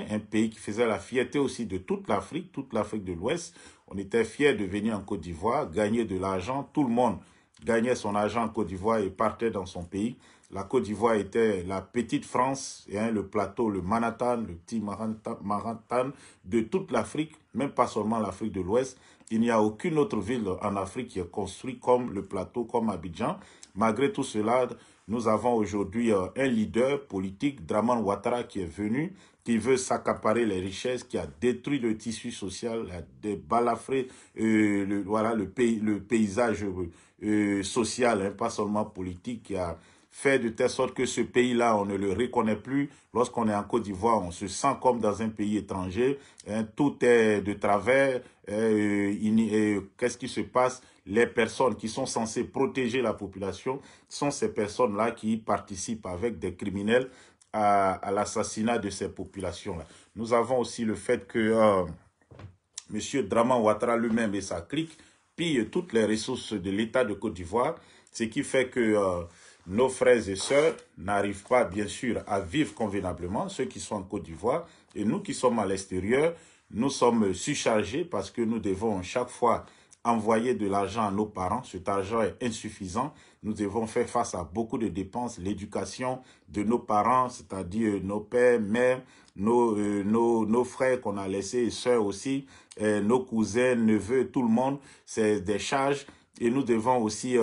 un pays qui faisait la fierté aussi de toute l'Afrique de l'Ouest. On était fiers de venir en Côte d'Ivoire, gagner de l'argent. Tout le monde gagnait son argent en Côte d'Ivoire et partait dans son pays. La Côte d'Ivoire était la petite France, le plateau, le Manhattan, le petit Manhattan de toute l'Afrique, même pas seulement l'Afrique de l'Ouest. Il n'y a aucune autre ville en Afrique qui est construite comme le plateau, comme Abidjan. Malgré tout cela, nous avons aujourd'hui un leader politique, Dramane Ouattara, qui est venu, qui veut s'accaparer les richesses, qui a détruit le tissu social, a débalafré le paysage social, pas seulement politique, qui a fait de telle sorte que ce pays-là, on ne le reconnaît plus. Lorsqu'on est en Côte d'Ivoire, on se sent comme dans un pays étranger. Tout est de travers. Qu'est-ce qui se passe? Les personnes qui sont censées protéger la population sont ces personnes-là qui participent avec des criminels à l'assassinat de ces populations-là. Nous avons aussi le fait que M. Dramane Ouattara lui-même et sa clique pillent toutes les ressources de l'État de Côte d'Ivoire, ce qui fait que nos frères et sœurs n'arrivent pas, bien sûr, à vivre convenablement, ceux qui sont en Côte d'Ivoire, et nous qui sommes à l'extérieur, nous sommes surchargés parce que nous devons chaque fois envoyer de l'argent à nos parents. Cet argent est insuffisant. Nous devons faire face à beaucoup de dépenses. L'éducation de nos parents, c'est-à-dire nos pères, mères, nos frères qu'on a laissés, et sœurs aussi, nos cousins, neveux, tout le monde, c'est des charges. Et nous devons aussi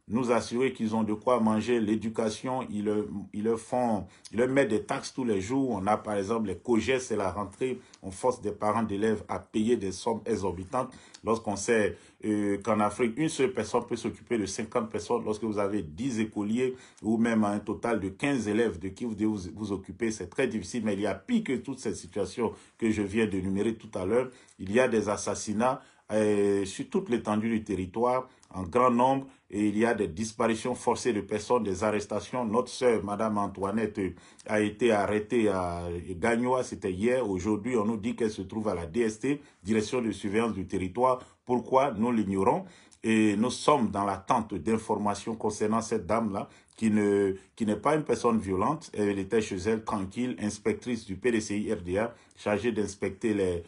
nous assurer qu'ils ont de quoi manger. L'éducation, ils leur mettent des taxes tous les jours. On a par exemple les COGES, c'est la rentrée. On force des parents d'élèves à payer des sommes exorbitantes. Lorsqu'on sait qu'en Afrique, une seule personne peut s'occuper de 50 personnes. Lorsque vous avez 10 écoliers ou même un total de 15 élèves de qui vous devez vous occuper, c'est très difficile. Mais il y a pire que toutes ces situations que je viens d'énumérer tout à l'heure. Il y a des assassinats sur toute l'étendue du territoire, en grand nombre, et il y a des disparitions forcées de personnes, des arrestations. Notre sœur, Madame Antoinette, a été arrêtée à Gagnoa, c'était hier. Aujourd'hui, on nous dit qu'elle se trouve à la DST, Direction de surveillance du territoire. Pourquoi? Nous l'ignorons. Et nous sommes dans l'attente d'informations concernant cette dame-là, qui n'est pas une personne violente. Elle était chez elle tranquille, inspectrice du PDCI RDA, chargée d'inspecter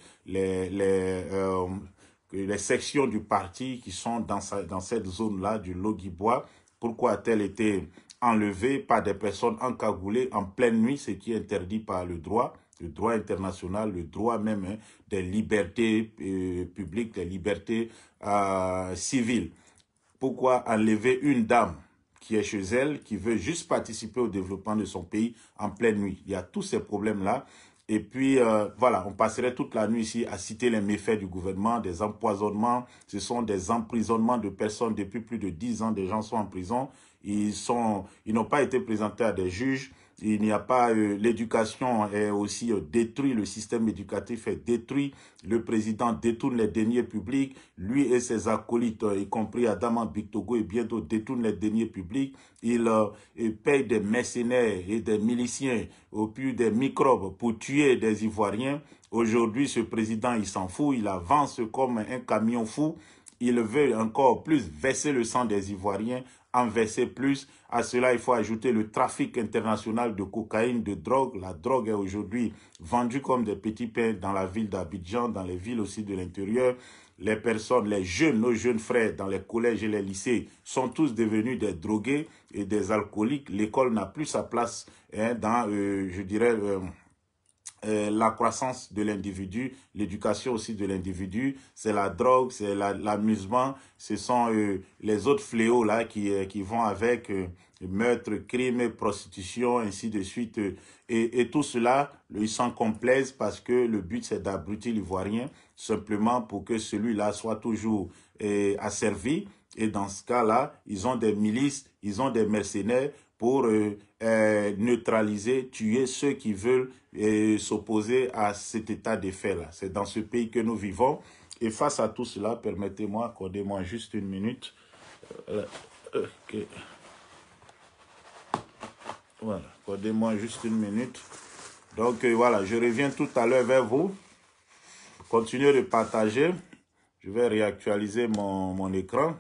les sections du parti qui sont dans cette zone-là du Logui-Bois. Pourquoi a-t-elle été enlevée par des personnes encagoulées en pleine nuit, ce qui est interdit par le droit international, le droit même des libertés publiques, des libertés civiles. Pourquoi enlever une dame qui est chez elle, qui veut juste participer au développement de son pays en pleine nuit? Il y a tous ces problèmes-là. Et puis, voilà, on passerait toute la nuit ici à citer les méfaits du gouvernement, des empoisonnements. Ce sont des emprisonnements de personnes depuis plus de 10 ans. Des gens sont en prison. Ils n'ont pas été présentés à des juges. Il n'y a pas, l'éducation est aussi détruite, le système éducatif est détruit, le président détourne les deniers publics, lui et ses acolytes, y compris Adama Bictogo et bien d'autres, détournent les deniers publics, il paye des mercenaires et des miliciens au plus des microbes pour tuer des Ivoiriens. Aujourd'hui, ce président, il s'en fout, il avance comme un camion fou. Il veut encore plus verser le sang des Ivoiriens, en verser plus. À cela, il faut ajouter le trafic international de cocaïne, de drogue. La drogue est aujourd'hui vendue comme des petits pains dans la ville d'Abidjan, dans les villes aussi de l'intérieur. Les personnes, les jeunes, nos jeunes frères dans les collèges et les lycées sont tous devenus des drogués et des alcooliques. L'école n'a plus sa place dans, je dirais, la croissance de l'individu, l'éducation aussi de l'individu, c'est la drogue, c'est l'amusement, ce sont les autres fléaux là qui vont avec meurtre, crime, prostitution, ainsi de suite. Et tout cela, ils s'en complaisent parce que le but c'est d'abrutir l'Ivoirien, simplement pour que celui-là soit toujours asservi. Et dans ce cas-là, ils ont des milices, ils ont des mercenaires pour neutraliser, tuer ceux qui veulent s'opposer à cet état de fait-là. C'est dans ce pays que nous vivons. Et face à tout cela, permettez-moi, accordez-moi juste une minute. Okay. Voilà, accordez-moi juste une minute. Donc voilà, je reviens tout à l'heure vers vous. Continuez de partager. Je vais réactualiser mon écran.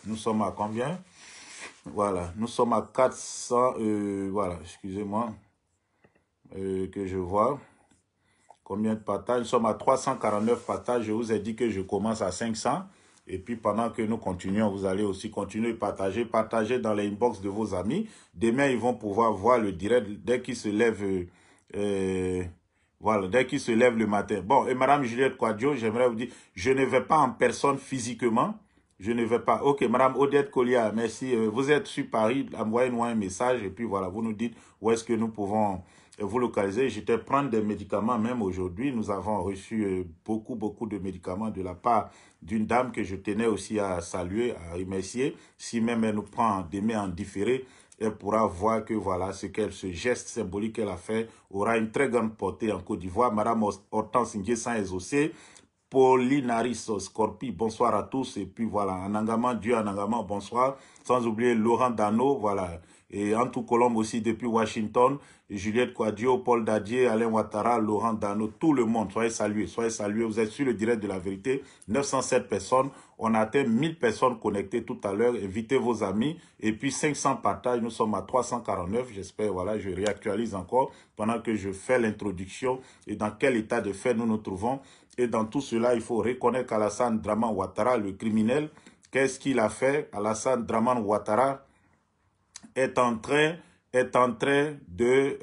Nous sommes à combien? Voilà, nous sommes à 400, voilà, excusez-moi, que je vois. Combien de partages? Nous sommes à 349 partages. Je vous ai dit que je commence à 500. Et puis, pendant que nous continuons, vous allez aussi continuer de partager. Partagez dans les inbox de vos amis. Demain, ils vont pouvoir voir le direct dès qu'ils se lèvent. Voilà, dès qu'ils se lèvent le matin. Bon, et Madame Juliette Kouadio, j'aimerais vous dire, je ne vais pas en personne physiquement. Je ne vais pas. Ok, Madame Odette Collier, merci. Vous êtes sur Paris, envoyez-nous un message et puis voilà, vous nous dites où est-ce que nous pouvons vous localiser. J'étais prendre des médicaments même aujourd'hui. Nous avons reçu beaucoup de médicaments de la part d'une dame que je tenais aussi à saluer, à remercier. Si même elle nous prend des mains en différé, elle pourra voir que voilà, ce geste symbolique qu'elle a fait aura une très grande portée en Côte d'Ivoire. Madame Hortense Nguessan Exaucé, Paulinaris Scorpi, bonsoir à tous. Et puis voilà, Anangama, Dieu Anangama, bonsoir. Sans oublier Laurent Dano, voilà. Et Antou Colombe aussi depuis Washington. Juliette Kouadio, Paul Dadier, Alain Ouattara, Laurent Dano, tout le monde. Soyez salués, soyez salués. Vous êtes sur le direct de la vérité. 907 personnes. On a atteint 1000 personnes connectées tout à l'heure. Invitez vos amis. Et puis 500 partages. Nous sommes à 349. J'espère, voilà, je réactualise encore pendant que je fais l'introduction et dans quel état de fait nous nous trouvons. Et dans tout cela, il faut reconnaître qu'Alassane Draman Ouattara, le criminel, qu'est-ce qu'il a fait? Alassane Draman Ouattara est en train de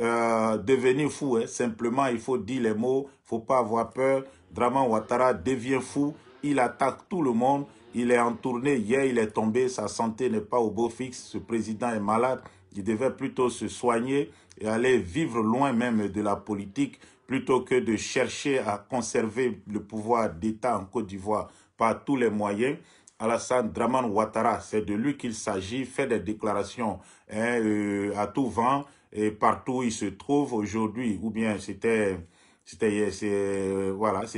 devenir fou. Hein. Simplement, il faut dire les mots, il ne faut pas avoir peur. Draman Ouattara devient fou, il attaque tout le monde. Il est en tournée, hier il est tombé, sa santé n'est pas au beau fixe, ce président est malade. Il devait plutôt se soigner et aller vivre loin même de la politique plutôt que de chercher à conserver le pouvoir d'État en Côte d'Ivoire par tous les moyens. Alassane Draman Ouattara, c'est de lui qu'il s'agit, fait des déclarations à tout vent et partout où il se trouve aujourd'hui, ou bien c'était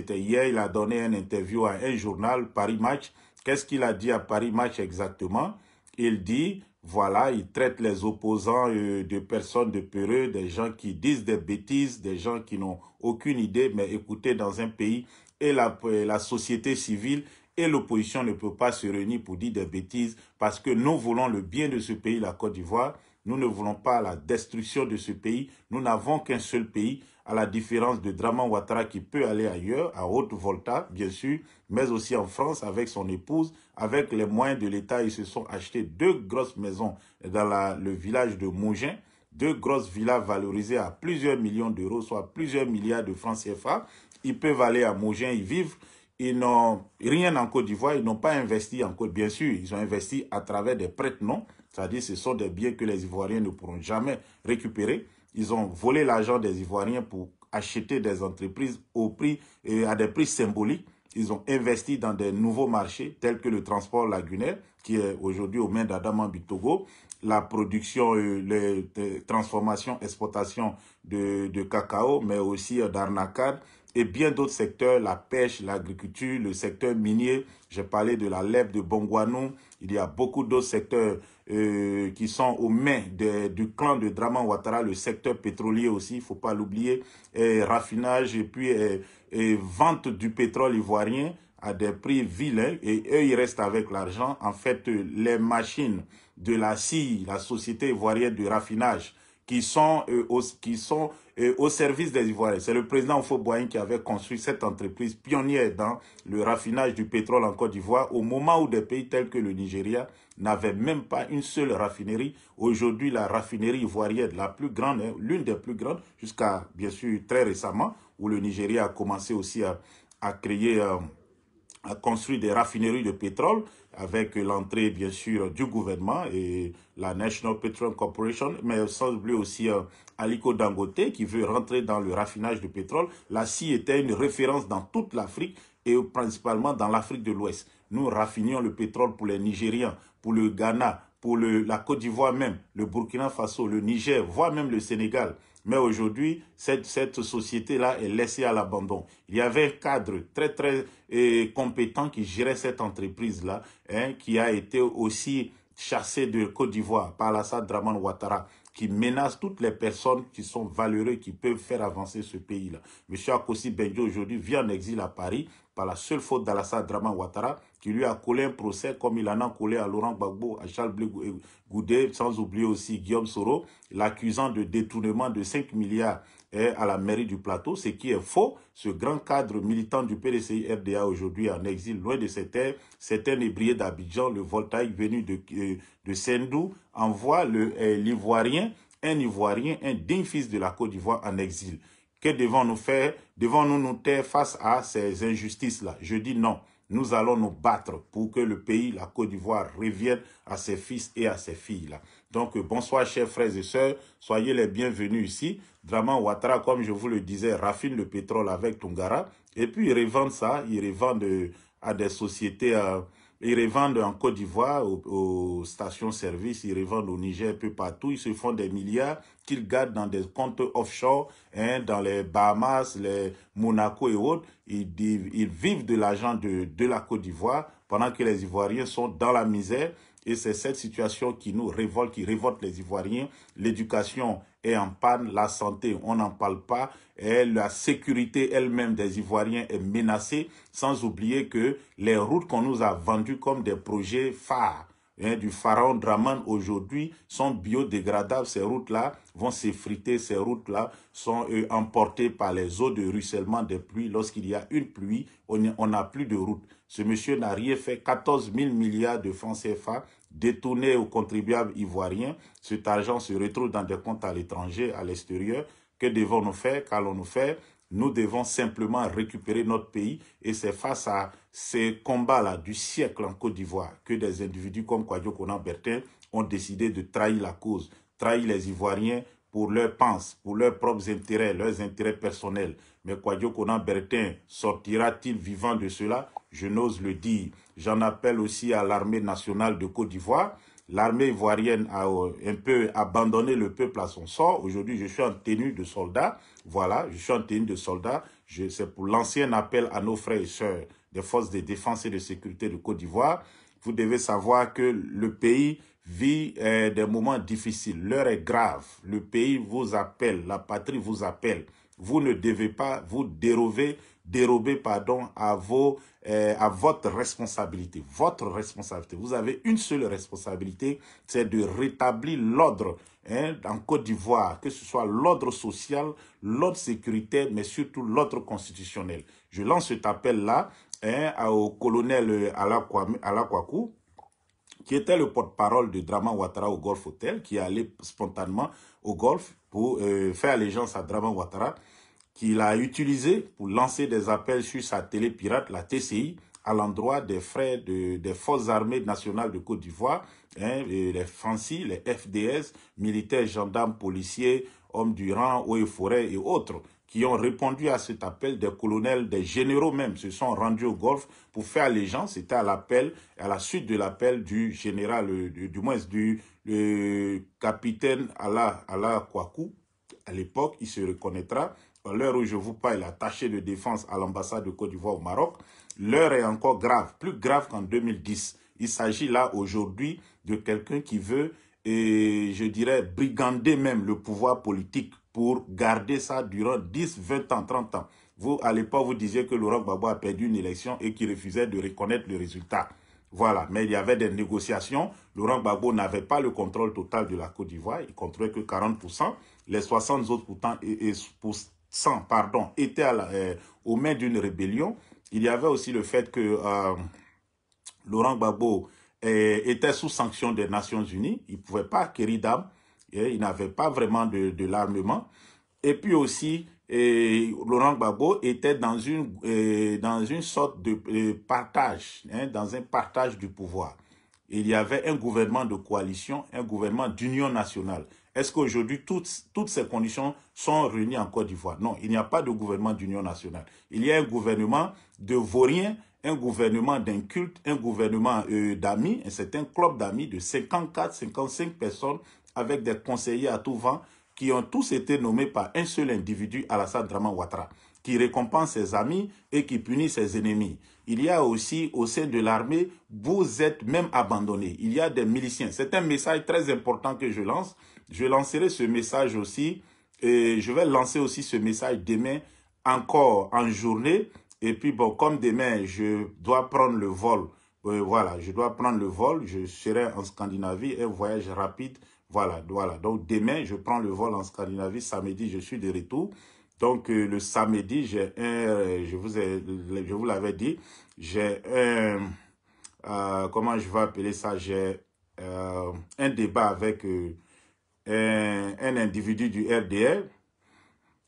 hier, il a donné une interview à un journal, Paris Match. Qu'est-ce qu'il a dit à Paris Match exactement? Il dit, voilà, il traite les opposants de personnes de peureux, des gens qui disent des bêtises, des gens qui n'ont aucune idée, mais écoutez, dans un pays, et la société civile et l'opposition ne peut pas se réunir pour dire des bêtises parce que nous voulons le bien de ce pays, la Côte d'Ivoire. Nous ne voulons pas la destruction de ce pays. Nous n'avons qu'un seul pays, à la différence de Draman Ouattara qui peut aller ailleurs, à Haute-Volta, bien sûr, mais aussi en France avec son épouse. Avec les moyens de l'État, ils se sont achetés 2 grosses maisons dans le village de Mougins. 2 grosses villas valorisées à plusieurs millions d'euros, soit plusieurs milliards de francs CFA. Ils peuvent aller à Mougins, y vivre. Ils n'ont rien en Côte d'Ivoire, ils n'ont pas investi en Côte. Bien sûr, ils ont investi à travers des prêts non, c'est-à-dire ce sont des biens que les Ivoiriens ne pourront jamais récupérer. Ils ont volé l'argent des Ivoiriens pour acheter des entreprises au prix à des prix symboliques. Ils ont investi dans des nouveaux marchés tels que le transport lagunaire, qui est aujourd'hui aux mains d'Adama Bitogo, la production, les transformations, exportations de cacao, mais aussi d'arnacade, et bien d'autres secteurs, la pêche, l'agriculture, le secteur minier. J'ai parlé de la lèvre de Bongwanou. Il y a beaucoup d'autres secteurs qui sont aux mains du clan de Draman Ouattara, le secteur pétrolier aussi, il ne faut pas l'oublier, raffinage et puis vente du pétrole ivoirien à des prix vilains et eux, ils restent avec l'argent. En fait, les machines de la CIE, la Société ivoirienne de raffinage, qui sont au service des Ivoiriens. C'est le président Houphouët-Boigny qui avait construit cette entreprise pionnière dans le raffinage du pétrole en Côte d'Ivoire au moment où des pays tels que le Nigeria n'avaient même pas une seule raffinerie. Aujourd'hui, la raffinerie ivoirienne, la plus grande, l'une des plus grandes, jusqu'à bien sûr très récemment, où le Nigeria a commencé aussi à créer... a construit des raffineries de pétrole avec l'entrée, bien sûr, du gouvernement et la National Petroleum Corporation, mais sans oublier aussi Aliko Dangote qui veut rentrer dans le raffinage de pétrole. La CIE était une référence dans toute l'Afrique et principalement dans l'Afrique de l'Ouest. Nous raffinions le pétrole pour les Nigérians, pour le Ghana, pour la Côte d'Ivoire même, le Burkina Faso, le Niger, voire même le Sénégal. Mais aujourd'hui, cette société-là est laissée à l'abandon. Il y avait un cadre très compétent qui gérait cette entreprise-là, qui a été aussi chassé de Côte d'Ivoire par Alassane Draman Ouattara, qui menace toutes les personnes qui sont valeureuses, qui peuvent faire avancer ce pays-là. M. Akossi Benjo aujourd'hui vit en exil à Paris par la seule faute d'Alassane Draman Ouattara, qui lui a collé un procès comme il en a collé à Laurent Gbagbo, à Charles Blé Goudé, sans oublier aussi Guillaume Soro, l'accusant de détournement de 5 milliards à la mairie du Plateau, ce qui est faux. Ce grand cadre militant du PDCI-RDA aujourd'hui en exil, loin de cette terre, c'est un ébrié d'Abidjan, le voltaïque venu de Sendou, envoie l'Ivoirien, un Ivoirien, un digne fils de la Côte d'Ivoire en exil. Que devons-nous faire? Devons-nous nous taire face à ces injustices-là? Je dis non. Nous allons nous battre pour que le pays, la Côte d'Ivoire, revienne à ses fils et à ses filles-là. Donc, bonsoir, chers frères et sœurs. Soyez les bienvenus ici. Draman Ouattara, comme je vous le disais, raffine le pétrole avec Tungara. Et puis, ils revendent ça. Ils revendent à des sociétés... ils revendent en Côte d'Ivoire, aux stations-service, ils revendent au Niger, un peu partout. Ils se font des milliards qu'ils gardent dans des comptes offshore, hein, dans les Bahamas, les Monaco et autres. Ils vivent de l'argent de la Côte d'Ivoire pendant que les Ivoiriens sont dans la misère. Et c'est cette situation qui nous révolte, qui révolte les Ivoiriens. L'éducation est en panne, la santé, on n'en parle pas. Et la sécurité elle-même des Ivoiriens est menacée, sans oublier que les routes qu'on nous a vendues comme des projets phares, hein, du pharaon Draman aujourd'hui sont biodégradables. Ces routes-là vont s'effriter, ces routes-là sont emportées par les eaux de ruissellement des pluies. Lorsqu'il y a une pluie, on n'a plus de route. Ce monsieur n'a rien fait, 14 000 milliards de francs CFA détournés aux contribuables ivoiriens. Cet argent se retrouve dans des comptes à l'étranger, à l'extérieur. Que devons-nous faire? Qu'allons-nous faire? Nous devons simplement récupérer notre pays et c'est face à ces combats-là du siècle en Côte d'Ivoire que des individus comme Kwadwo Konan-Bertin ont décidé de trahir la cause, trahir les Ivoiriens pour leurs penses, pour leurs propres intérêts, leurs intérêts personnels. Mais Kwadwo Konan-Bertin sortira-t-il vivant de cela? Je n'ose le dire. J'en appelle aussi à l'armée nationale de Côte d'Ivoire. L'armée ivoirienne a un peu abandonné le peuple à son sort. Aujourd'hui, je suis en tenue de soldat. Voilà, je suis en tenue de soldat. C'est pour lancer un appel à nos frères et sœurs des forces de défense et de sécurité de Côte d'Ivoire. Vous devez savoir que le pays vit des moments difficiles. L'heure est grave. Le pays vous appelle, la patrie vous appelle. Vous ne devez pas vous dérober à votre responsabilité. Votre responsabilité. Vous avez une seule responsabilité, c'est de rétablir l'ordre en Côte d'Ivoire, que ce soit l'ordre social, l'ordre sécuritaire, mais surtout l'ordre constitutionnel. Je lance cet appel-là au colonel Alakwaku, qui était le porte-parole de Draman Ouattara au Golf Hotel, qui est allé spontanément au Golfe pour faire allégeance à Draman Ouattara, qu'il a utilisé pour lancer des appels sur sa télé pirate, la TCI, à l'endroit des frères des forces armées nationales de Côte d'Ivoire, les FANCI, les FDS, militaires, gendarmes, policiers, hommes du rang, eaux et forêts et autres, qui ont répondu à cet appel. Des colonels, des généraux même se sont rendus au Golfe pour faire allégeance. C'était à l'appel, à la suite de l'appel du général, du moins du capitaine Alakwaku. À l'époque, il se reconnaîtra. À l'heure où je vous parle, il est attaché de défense à l'ambassade de Côte d'Ivoire au Maroc. L'heure est encore grave, plus grave qu'en 2010. Il s'agit là aujourd'hui de quelqu'un qui veut, je dirais, brigander même le pouvoir politique pour garder ça durant 10, 20 ans, 30 ans. Vous, à l'époque, vous disiez que Laurent Gbagbo a perdu une élection et qu'il refusait de reconnaître le résultat. Voilà, mais il y avait des négociations. Laurent Gbagbo n'avait pas le contrôle total de la Côte d'Ivoire. Il contrôlait que 40%. Les 60 autres étaient aux mains d'une rébellion. Il y avait aussi le fait que Laurent Gbagbo était sous sanction des Nations Unies. Il ne pouvait pas acquérir d'armes. Il n'avait pas vraiment de l'armement. Et puis aussi, Laurent Gbagbo était dans une sorte de partage, dans un partage du pouvoir. Il y avait un gouvernement de coalition, un gouvernement d'union nationale. Est-ce qu'aujourd'hui, toutes ces conditions sont réunies en Côte d'Ivoire? Non, il n'y a pas de gouvernement d'union nationale. Il y a un gouvernement de vauriens, un gouvernement d'un culte, un gouvernement d'amis, c'est un club d'amis de 54, 55 personnes avec des conseillers à tout vent qui ont tous été nommés par un seul individu, Alassane Draman Ouattara, qui récompense ses amis et qui punit ses ennemis. Il y a aussi, au sein de l'armée, vous êtes même abandonnés. Il y a des miliciens. C'est un message très important que je lance. Je lancerai ce message aussi, et je vais lancer aussi ce message demain, encore en journée. Et puis, bon, comme demain, je dois prendre le vol. Voilà, je dois prendre le vol. Je serai en Scandinavie, un voyage rapide Voilà, voilà. Donc demain, je prends le vol en Scandinavie. Samedi, je suis de retour. Donc le samedi, j'ai je vous l'avais dit, j'ai un, comment je vais appeler ça, j'ai un débat avec un individu du RDR.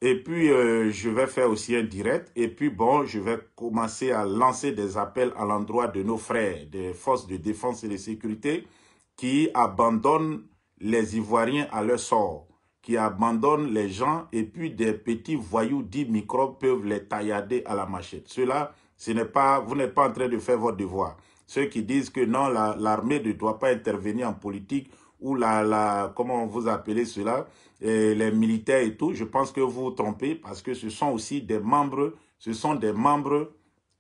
Et puis, je vais faire aussi un direct. Et puis, bon, je vais commencer à lancer des appels à l'endroit de nos frères des forces de défense et de sécurité qui abandonnent les Ivoiriens à leur sort, qui abandonnent les gens et puis des petits voyous dits microbes peuvent les taillader à la machette. Cela, ce n'est pas, vous n'êtes pas en train de faire votre devoir. Ceux qui disent que non, l'armée ne doit pas intervenir en politique ou comment vous appelez cela, les militaires et tout, je pense que vous vous trompez parce que ce sont aussi des membres,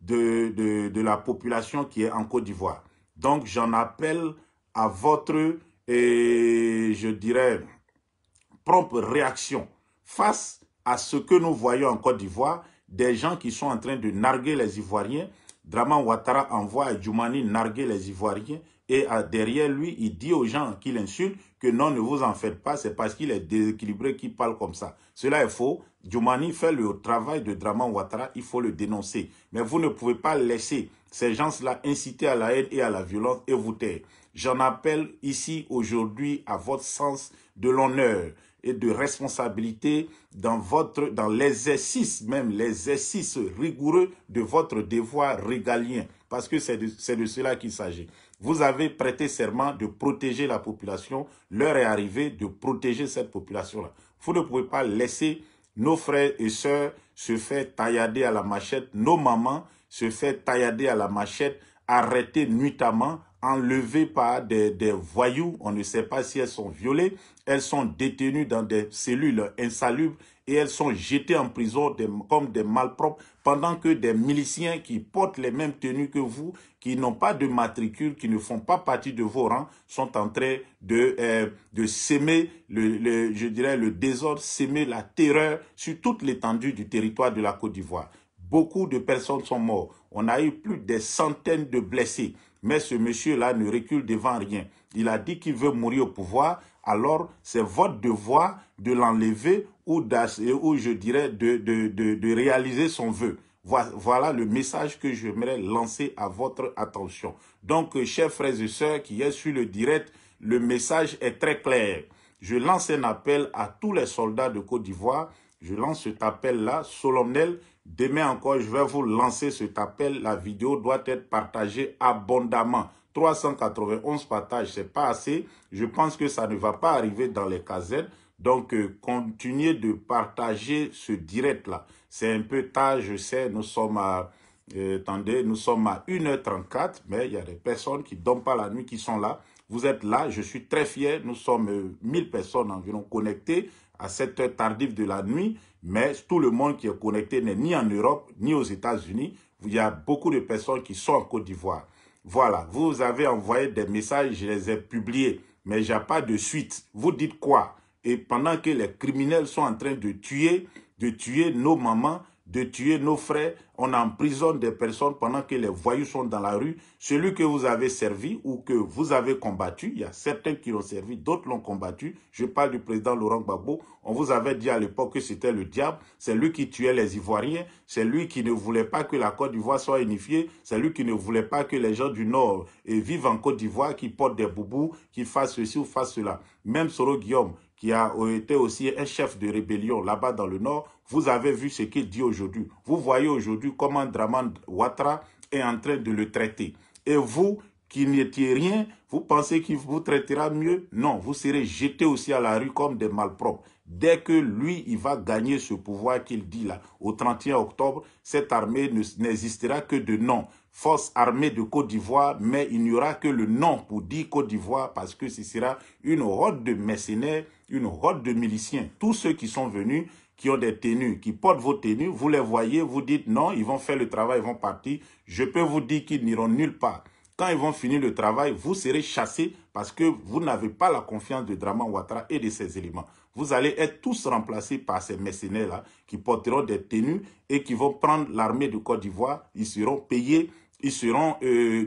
de la population qui est en Côte d'Ivoire. Donc, j'en appelle à votre, je dirais, prompte réaction face à ce que nous voyons en Côte d'Ivoire, des gens qui sont en train de narguer les Ivoiriens. Draman Ouattara envoie à Djoumani narguer les Ivoiriens et derrière lui, il dit aux gens qu'il insulte que non, ne vous en faites pas, c'est parce qu'il est déséquilibré qu'il parle comme ça. Cela est faux. Djoumani fait le travail de Draman Ouattara, il faut le dénoncer. Mais vous ne pouvez pas laisser ces gens-là inciter à la haine et à la violence et vous taire. J'en appelle ici aujourd'hui à votre sens de l'honneur et de responsabilité dans l'exercice, même l'exercice rigoureux de votre devoir régalien. Parce que c'est de cela qu'il s'agit. Vous avez prêté serment de protéger la population. L'heure est arrivée de protéger cette population-là. Vous ne pouvez pas laisser nos frères et sœurs se faire taillader à la machette, nos mamans se faire taillader à la machette, arrêter nuitamment, enlevées par des voyous, on ne sait pas si elles sont violées, elles sont détenues dans des cellules insalubres et elles sont jetées en prison comme des malpropres pendant que des miliciens qui portent les mêmes tenues que vous, qui n'ont pas de matricule, qui ne font pas partie de vos rangs, sont en train de s'aimer, je dirais, le désordre, s'aimer la terreur sur toute l'étendue du territoire de la Côte d'Ivoire. Beaucoup de personnes sont mortes. On a eu plus des centaines de blessés. Mais ce monsieur-là ne recule devant rien. Il a dit qu'il veut mourir au pouvoir. Alors, c'est votre devoir de l'enlever ou je dirais de réaliser son vœu. Voilà le message que j'aimerais lancer à votre attention. Donc, chers frères et sœurs qui êtes sur le direct, le message est très clair. Je lance un appel à tous les soldats de Côte d'Ivoire. Je lance cet appel-là, solennel. Demain encore, je vais vous lancer cet appel. La vidéo doit être partagée abondamment. 391 partages, c'est pas assez. Je pense que ça ne va pas arriver dans les casernes. Donc, continuez de partager ce direct-là. C'est un peu tard, je sais, nous sommes à... attendez, nous sommes à 1h34, mais il y a des personnes qui ne dorment pas la nuit qui sont là. Vous êtes là, je suis très fier. Nous sommes 1000 personnes environ connectées à cette heure tardive de la nuit, mais tout le monde qui est connecté n'est ni en Europe, ni aux États-Unis. Il y a beaucoup de personnes qui sont en Côte d'Ivoire. Voilà, vous avez envoyé des messages, je les ai publiés, mais il n'y a pas de suite. Vous dites quoi? Et pendant que les criminels sont en train de tuer nos mamans, de tuer nos frères, on emprisonne des personnes pendant que les voyous sont dans la rue. Celui que vous avez servi ou que vous avez combattu, il y a certains qui l'ont servi, d'autres l'ont combattu. Je parle du président Laurent Gbagbo. On vous avait dit à l'époque que c'était le diable. C'est lui qui tuait les Ivoiriens. C'est lui qui ne voulait pas que la Côte d'Ivoire soit unifiée. C'est lui qui ne voulait pas que les gens du Nord vivent en Côte d'Ivoire, qui portent des boubous, qui fassent ceci ou fassent cela. Même Soro Guillaume, qui a été aussi un chef de rébellion là-bas dans le Nord, vous avez vu ce qu'il dit aujourd'hui. Vous voyez aujourd'hui comment Draman Ouattara est en train de le traiter. Et vous, qui n'étiez rien, vous pensez qu'il vous traitera mieux? Non, vous serez jetés aussi à la rue comme des malpropres. Dès que lui, il va gagner ce pouvoir qu'il dit là, au 31 octobre, cette armée n'existera que de nom. Force armée de Côte d'Ivoire, mais il n'y aura que le nom pour dire Côte d'Ivoire parce que ce sera une horde de mercenaires, une horde de miliciens. Tous ceux qui sont venus, qui ont des tenues, qui portent vos tenues, vous les voyez, vous dites non, ils vont faire le travail, ils vont partir. Je peux vous dire qu'ils n'iront nulle part. Quand ils vont finir le travail, vous serez chassés parce que vous n'avez pas la confiance de Draman Ouattara et de ses éléments. Vous allez être tous remplacés par ces mercenaires-là qui porteront des tenues et qui vont prendre l'armée de Côte d'Ivoire. Ils seront payés ils seront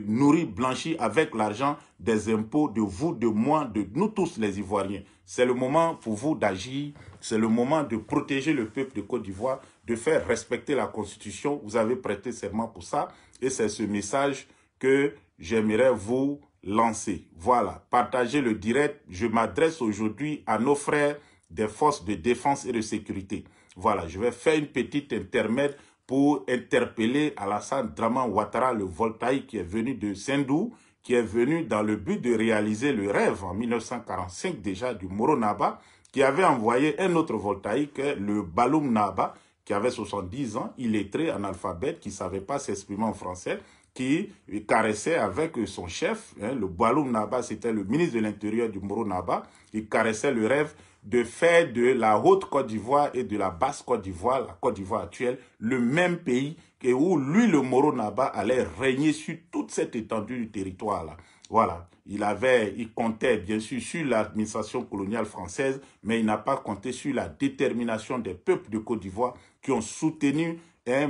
nourris, blanchis avec l'argent des impôts de vous, de moi, de nous tous les Ivoiriens. C'est le moment pour vous d'agir, c'est le moment de protéger le peuple de Côte d'Ivoire, de faire respecter la Constitution. Vous avez prêté serment pour ça et c'est ce message que j'aimerais vous lancer. Voilà, partagez le direct. Je m'adresse aujourd'hui à nos frères des forces de défense et de sécurité. Voilà, je vais faire une petite intermède pour interpeller Alassane Draman Ouattara, le voltaïque qui est venu de Sendou, qui est venu dans le but de réaliser le rêve en 1945 déjà du Moro Naba, qui avait envoyé un autre voltaïque, le Baloum Naba, qui avait 70 ans, illettré, analphabète, qui ne savait pas s'exprimer en français, qui caressait avec son chef, le Baloum Naba, c'était le ministre de l'Intérieur du Moro Naba, il caressait le rêve de faire de la Haute Côte d'Ivoire et de la Basse Côte d'Ivoire, la Côte d'Ivoire actuelle, le même pays et où lui, le Moro Naba, allait régner sur toute cette étendue du territoire-là. Voilà, il comptait bien sûr sur l'administration coloniale française, mais il n'a pas compté sur la détermination des peuples de Côte d'Ivoire qui ont soutenu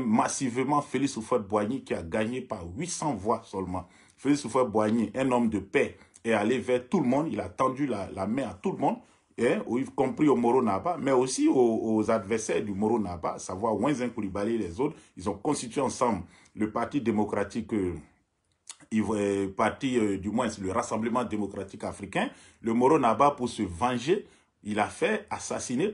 massivement Félix Houphouët-Boigny qui a gagné par 800 voix seulement. Félix Houphouët-Boigny, un homme de paix, est allé vers tout le monde, il a tendu la main à tout le monde, y compris au Moro Naba, mais aussi aux adversaires du Moro Naba, à savoir Wenzen Coulibaly et les autres. Ils ont constitué ensemble le Parti démocratique, du moins le Rassemblement démocratique africain. Le Moro Naba, pour se venger, il a fait assassiner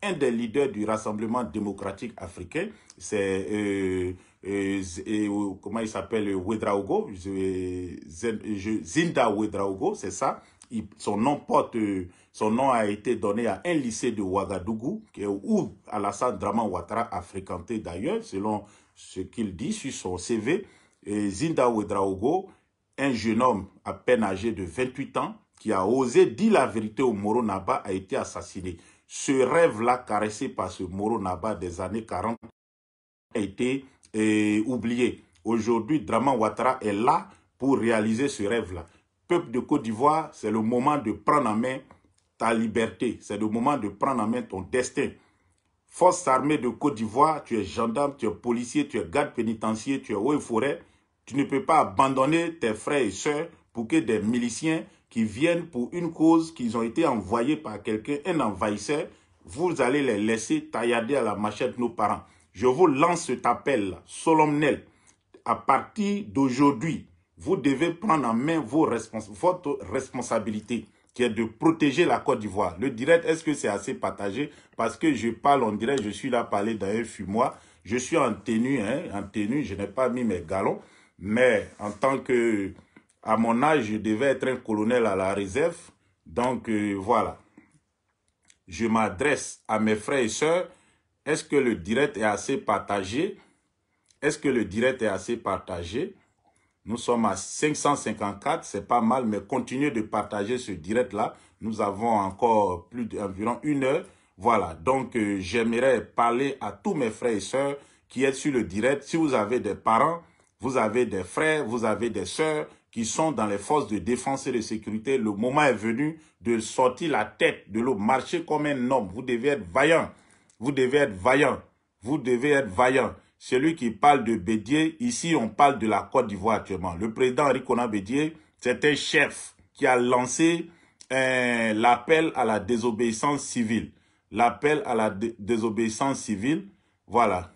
un des leaders du Rassemblement démocratique africain. C'est comment il s'appelle, Ouedraogo, Zinda Ouedraogo, c'est ça. Son nom a été donné à un lycée de Ouagadougou, où Alassane Draman Ouattara a fréquenté d'ailleurs, selon ce qu'il dit sur son CV. Et Zinda Ouedraogo, un jeune homme à peine âgé de 28 ans, qui a osé dire la vérité au Moro Naba, a été assassiné. Ce rêve-là, caressé par ce Moro Naba des années 40, a été oublié. Aujourd'hui, Draman Ouattara est là pour réaliser ce rêve-là. Peuple de Côte d'Ivoire, c'est le moment de prendre en main ta liberté. C'est le moment de prendre en main ton destin. Forces armées de Côte d'Ivoire, tu es gendarme, tu es policier, tu es garde pénitentiaire, tu es eaux et forêt. Tu ne peux pas abandonner tes frères et sœurs pour que des miliciens qui viennent pour une cause, qu'ils ont été envoyés par quelqu'un, un envahisseur, vous allez les laisser taillader à la machette nos parents. Je vous lance cet appel solennel. À partir d'aujourd'hui, vous devez prendre en main votre responsabilité, qui est de protéger la Côte d'Ivoire. Le direct, est-ce que c'est assez partagé? Parce que je parle, on dirait, je suis là à parler dans un fumoir. Je suis en tenue, je n'ai pas mis mes galons. Mais en tant que, à mon âge, je devais être un colonel à la réserve. Donc, voilà. Je m'adresse à mes frères et sœurs. Est-ce que le direct est assez partagé? Est-ce que le direct est assez partagé? Nous sommes à 554, c'est pas mal, mais continuez de partager ce direct-là. Nous avons encore plus d'environ 1 heure. Voilà, donc j'aimerais parler à tous mes frères et sœurs qui êtes sur le direct. Si vous avez des parents, vous avez des frères, vous avez des sœurs qui sont dans les forces de défense et de sécurité, le moment est venu de sortir la tête de l'eau, marcher comme un homme. Vous devez être vaillant. Vous devez être vaillant. Vous devez être vaillant. Celui qui parle de Bédié, ici on parle de la Côte d'Ivoire actuellement. Le président Henri Konan Bédié, c'est un chef qui a lancé l'appel à la désobéissance civile. L'appel à la désobéissance civile, voilà.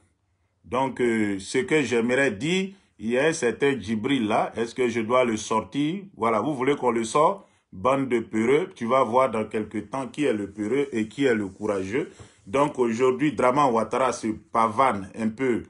Donc, ce que j'aimerais dire, il y a un certain Djibril là, est-ce que je dois le sortir? Voilà, vous voulez qu'on le sorte? Bande de peureux, tu vas voir dans quelques temps qui est le peureux et qui est le courageux. Donc aujourd'hui, Draman Ouattara se pavane un peu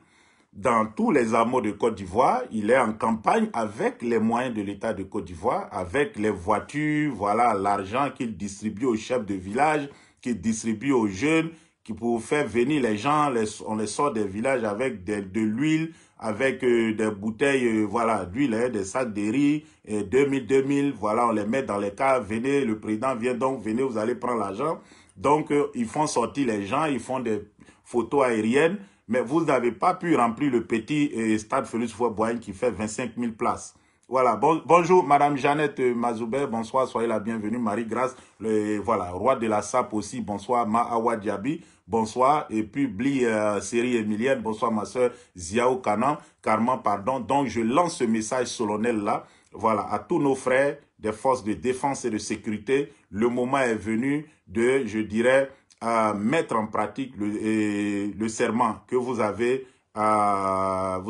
dans tous les hameaux de Côte d'Ivoire. Il est en campagne avec les moyens de l'État de Côte d'Ivoire, avec les voitures, voilà, l'argent qu'il distribue aux chefs de village, qu'il distribue aux jeunes, qui pour faire venir les gens, on les sort des villages avec de l'huile, avec des bouteilles, voilà, d'huile, des sacs de riz, 2000, voilà, on les met dans les caves, venez, le président vient donc, venez, vous allez prendre l'argent. Donc, ils font sortir les gens, ils font des photos aériennes, mais vous n'avez pas pu remplir le petit stade Félix Houphouët-Boigny qui fait 25 000 places. Voilà, bonjour Madame Jeannette Mazoubert, bonsoir, soyez la bienvenue, Marie-Grâce, voilà, roi de la SAP aussi, bonsoir, Awa Diaby, bonsoir. Et puis Bli Série Emilienne, bonsoir ma soeur Ziao Carman, pardon. Donc je lance ce message solennel là, voilà, à tous nos frères des forces de défense et de sécurité. Le moment est venu de, je dirais, mettre en pratique le serment que vous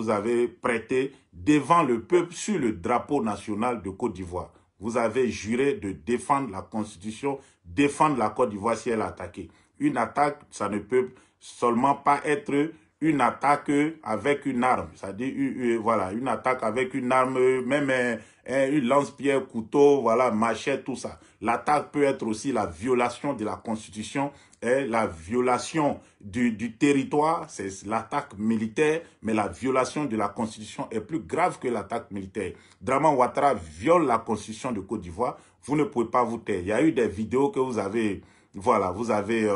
avez prêté devant le peuple sur le drapeau national de Côte d'Ivoire. Vous avez juré de défendre la Constitution, défendre la Côte d'Ivoire si elle est attaquée. Une attaque, ça ne peut seulement pas être une attaque avec une arme. C'est-à-dire, voilà, une attaque avec une arme, même une lance-pierre, couteau, voilà, machette, tout ça. L'attaque peut être aussi la violation de la Constitution et la violation du territoire. C'est l'attaque militaire, mais la violation de la Constitution est plus grave que l'attaque militaire. Draman Ouattara viole la Constitution de Côte d'Ivoire. Vous ne pouvez pas vous taire. Il y a eu des vidéos que vous avez, voilà, vous avez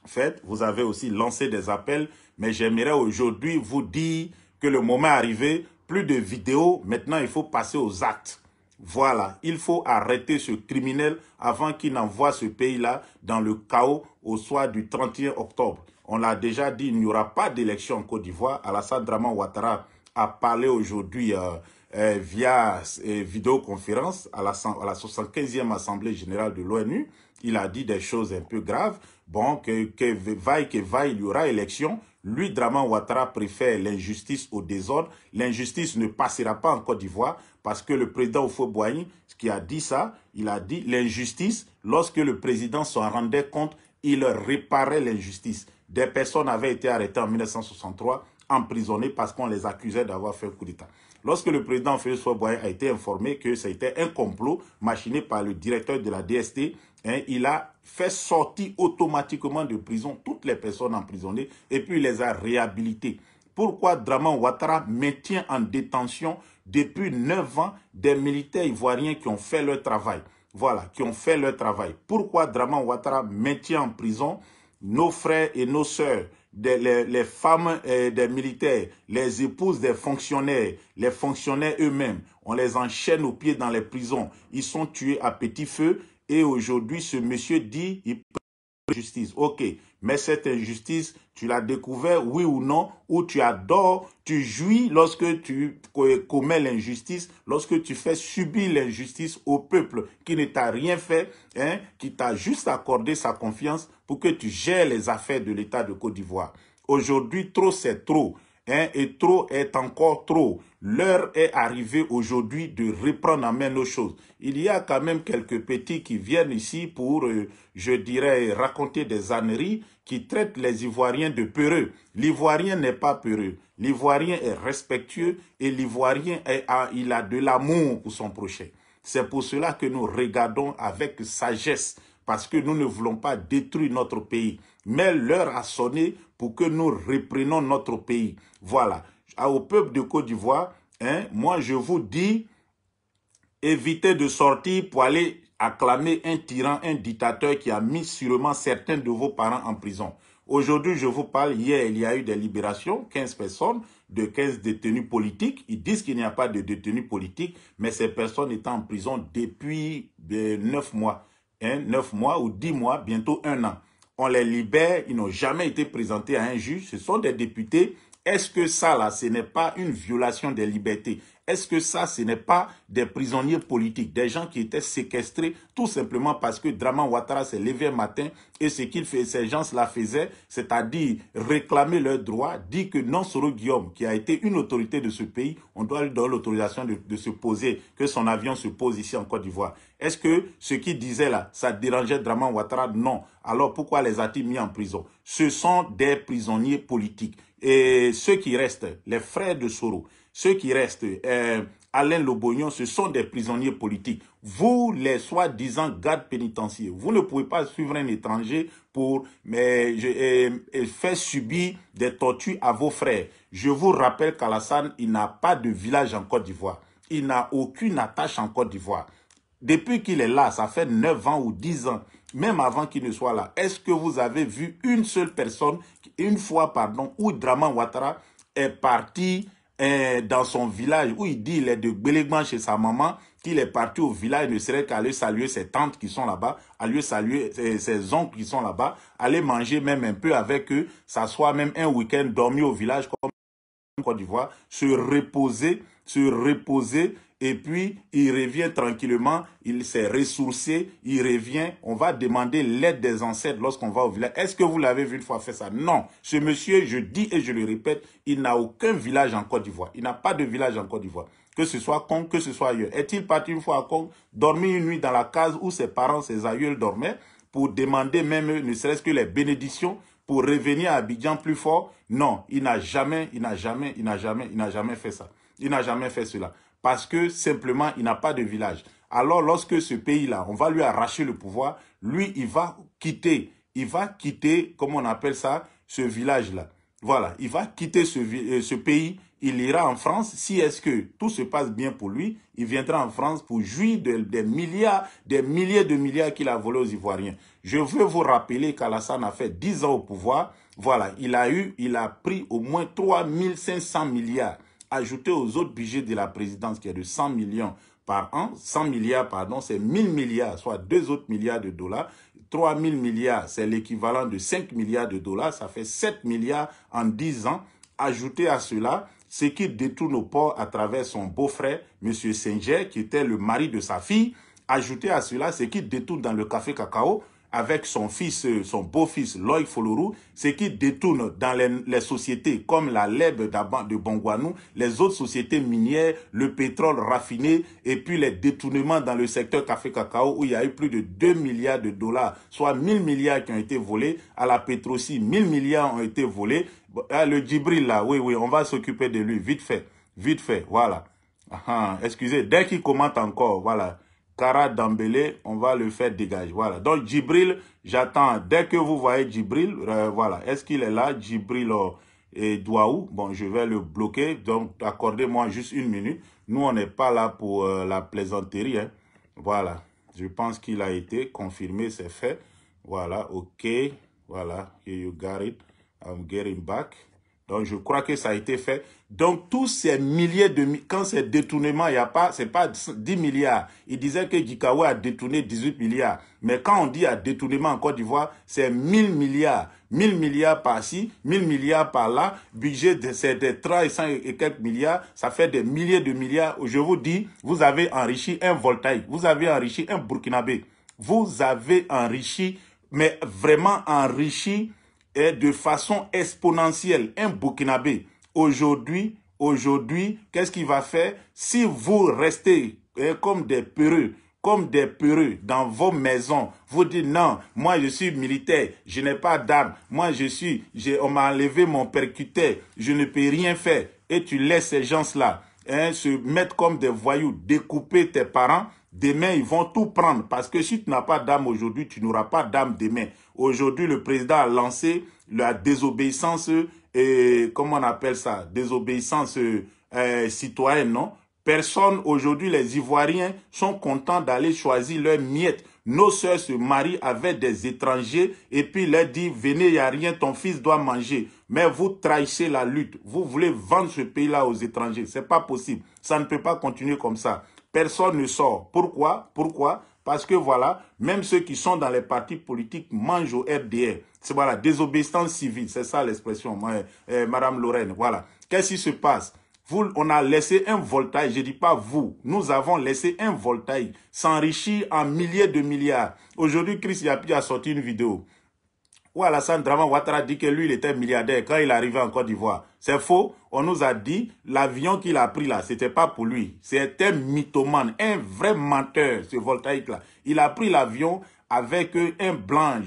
faites. Vous avez aussi lancé des appels, mais j'aimerais aujourd'hui vous dire que le moment est arrivé. Plus de vidéos, maintenant il faut passer aux actes. Voilà, il faut arrêter ce criminel avant qu'il n'envoie ce pays-là dans le chaos au soir du 31 octobre. On l'a déjà dit, il n'y aura pas d'élection en Côte d'Ivoire. Alassane Draman Ouattara a parlé aujourd'hui via vidéoconférence à la 75e Assemblée Générale de l'ONU. Il a dit des choses un peu graves. Bon, que vaille, il y aura élection. Lui, Draman Ouattara préfère l'injustice au désordre. L'injustice ne passera pas en Côte d'Ivoire parce que le président Houphouët-Boigny, qui a dit ça, il a dit l'injustice, lorsque le président s'en rendait compte, il réparait l'injustice. Des personnes avaient été arrêtées en 1963, emprisonnées parce qu'on les accusait d'avoir fait un coup d'État. Lorsque le président Félix Houphouët-Boigny a été informé que c'était un complot machiné par le directeur de la DST, il a fait sortir automatiquement de prison toutes les personnes emprisonnées et puis il les a réhabilitées. Pourquoi Draman Ouattara maintient en détention depuis 9 ans des militaires ivoiriens qui ont fait leur travail? Voilà, qui ont fait leur travail. Pourquoi Draman Ouattara maintient en prison nos frères et nos sœurs, les femmes des militaires, les épouses des fonctionnaires, les fonctionnaires eux-mêmes? On les enchaîne aux pieds dans les prisons. Ils sont tués à petit feu. Et aujourd'hui, ce monsieur dit, il peut justice. Ok, mais cette injustice, tu l'as découvert, oui ou non, ou tu adores, tu jouis lorsque tu commets l'injustice, lorsque tu fais subir l'injustice au peuple qui ne t'a rien fait, qui t'a juste accordé sa confiance pour que tu gères les affaires de l'État de Côte d'Ivoire. Aujourd'hui, trop c'est trop. Et trop est encore trop. L'heure est arrivée aujourd'hui de reprendre en main nos choses. Il y a quand même quelques petits qui viennent ici pour, je dirais, raconter des âneries qui traitent les Ivoiriens de peureux. L'Ivoirien n'est pas peureux. L'Ivoirien est respectueux et l'Ivoirien, il a de l'amour pour son prochain. C'est pour cela que nous regardons avec sagesse, parce que nous ne voulons pas détruire notre pays. Mais l'heure a sonné pour que nous reprenons notre pays. Voilà. Au peuple de Côte d'Ivoire, moi je vous dis, évitez de sortir pour aller acclamer un tyran, un dictateur qui a mis sûrement certains de vos parents en prison. Aujourd'hui, je vous parle, hier, il y a eu des libérations, 15 personnes, de 15 détenus politiques. Ils disent qu'il n'y a pas de détenus politiques, mais ces personnes étaient en prison depuis 9 mois. 9 mois ou 10 mois, bientôt 1 an. On les libère, ils n'ont jamais été présentés à un juge, ce sont des députés. Est-ce que ça, là, ce n'est pas une violation des libertés? Est-ce que ça, ce n'est pas des prisonniers politiques, des gens qui étaient séquestrés tout simplement parce que Draman Ouattara s'est levé un matin et ce qu'il fait, ces gens-là faisaient, c'est-à-dire réclamer leurs droits, dit que Nonsoro Guillaume, qui a été une autorité de ce pays, on doit lui donner l'autorisation de se poser, que son avion se pose ici en Côte d'Ivoire. Est-ce que ce qu'il disait là, ça dérangeait Draman Ouattara? Non. Alors pourquoi les a-t-il mis en prison? Ce sont des prisonniers politiques. Et ceux qui restent, les frères de Soro, ceux qui restent, Alain Lobognon, ce sont des prisonniers politiques. Vous, les soi-disant gardes pénitentiaires, vous ne pouvez pas suivre un étranger pour faire subir des tortures à vos frères. Je vous rappelle qu'Alassane, il n'a pas de village en Côte d'Ivoire. Il n'a aucune attache en Côte d'Ivoire. Depuis qu'il est là, ça fait 9 ans ou 10 ans, même avant qu'il ne soit là, est-ce que vous avez vu une seule personne, une fois, pardon, où Draman Ouattara est parti dans son village, où il dit il est de Gbélégbang chez sa maman, qu'il est parti au village, ne serait qu'aller saluer ses tantes qui sont là-bas, aller saluer ses oncles qui sont là-bas, aller manger même un peu avec eux, s'asseoir même un week-end, dormir au village comme en Côte d'Ivoire, se reposer, et puis il revient tranquillement, il s'est ressourcé, il revient, on va demander l'aide des ancêtres lorsqu'on va au village. Est-ce que vous l'avez vu une fois faire ça? Non. Ce monsieur, je dis et je le répète, il n'a aucun village en Côte d'Ivoire. Il n'a pas de village en Côte d'Ivoire. Que ce soit Congo, que ce soit ailleurs. Est-il parti une fois à Congo, dormir une nuit dans la case où ses parents, ses aïeuls dormaient, pour demander même, ne serait-ce que les bénédictions, pour revenir à Abidjan plus fort? Non, il n'a jamais fait ça. Il n'a jamais fait cela. Parce que simplement, il n'a pas de village. Alors, lorsque ce pays-là, on va lui arracher le pouvoir, lui, il va quitter, comment on appelle ça, ce village-là. Voilà, il va quitter ce pays, il ira en France. Si est-ce que tout se passe bien pour lui, il viendra en France pour jouir des milliers de milliards qu'il a volés aux Ivoiriens. Je veux vous rappeler qu'Alassane a fait 10 ans au pouvoir. Voilà, il a pris au moins 3500 milliards, ajouté aux autres budgets de la présidence qui est de 100 millions par an, 100 milliards, pardon, c'est 1000 milliards, soit 2 autres milliards de dollars. 3000 milliards, c'est l'équivalent de 5 milliards de dollars, ça fait 7 milliards en 10 ans. Ajouté à cela, ce qui détourne au port à travers son beau-frère, M. Senghor, qui était le mari de sa fille. Ajouté à cela, ce qui détourne dans le café cacao, avec son fils, son beau-fils, Loïc Folorou, ce qui détourne dans les sociétés comme la LEB de Bongouanou, les autres sociétés minières, le pétrole raffiné, et puis les détournements dans le secteur café-cacao où il y a eu plus de 2 milliards de dollars, soit 1000 milliards qui ont été volés. À la Petrosi, 1000 milliards ont été volés. Le Djibril là, oui, on va s'occuper de lui, vite fait, voilà. Excusez, dès qu'il commente encore, voilà. Kara Dambélé, on va le faire dégager. Voilà. Donc, Djibril, j'attends. Dès que vous voyez Djibril, voilà. Est-ce qu'il est là? Djibril et Douaou. Bon, je vais le bloquer. Donc, accordez-moi juste une minute. Nous, on n'est pas là pour la plaisanterie. Hein. Voilà. Je pense qu'il a été confirmé, c'est fait. Voilà. OK. Voilà. Here you got it. I'm getting back. Donc, je crois que ça a été fait. Donc, tous ces milliers de... Quand c'est détournement, il n'y a pas... C'est pas 10 milliards. Il disait que Djikawa a détourné 18 milliards. Mais quand on dit à détournement en Côte d'Ivoire, c'est 1000 milliards. 1000 milliards par-ci, 1000 milliards par-là. Budget, c'est des 300 et quelques milliards. Ça fait des milliers de milliards. Je vous dis, vous avez enrichi un voltaïque. Vous avez enrichi un burkinabé. Vous avez enrichi, mais vraiment enrichi... et de façon exponentielle, un Burkinabé. Aujourd'hui, qu'est-ce qu'il va faire? Si vous restez comme des peureux dans vos maisons, vous dites non, moi je suis militaire, je n'ai pas d'armes, moi on m'a enlevé mon percuteur, je ne peux rien faire, et tu laisses ces gens-là se mettre comme des voyous, découper tes parents. Demain, ils vont tout prendre. Parce que si tu n'as pas d'âme aujourd'hui, tu n'auras pas d'âme demain. Aujourd'hui, le président a lancé la désobéissance, comment on appelle ça? Désobéissance citoyenne, non? Personne, aujourd'hui, les Ivoiriens sont contents d'aller choisir leurs miettes. Nos sœurs se marient avec des étrangers et puis leur dit, venez, il n'y a rien, ton fils doit manger. Mais vous trahissez la lutte. Vous voulez vendre ce pays-là aux étrangers. C'est pas possible. Ça ne peut pas continuer comme ça. Personne ne sort. Pourquoi? Parce que voilà, même ceux qui sont dans les partis politiques mangent au RDR. C'est voilà, désobéissance civile, c'est ça l'expression, Madame Lorraine. Voilà. Qu'est-ce qui se passe? On a laissé un voltaïque, je ne dis pas vous, nous avons laissé un voltaïque s'enrichir en milliers de milliards. Aujourd'hui, Chris Yapi a sorti une vidéo où Alassane Draman Ouattara dit que lui, il était milliardaire quand il est arrivé en Côte d'Ivoire. C'est faux. On nous a dit, l'avion qu'il a pris là, c'était pas pour lui. C'était un mythomane, un vrai menteur, ce voltaïque-là. Il a pris l'avion avec un blanc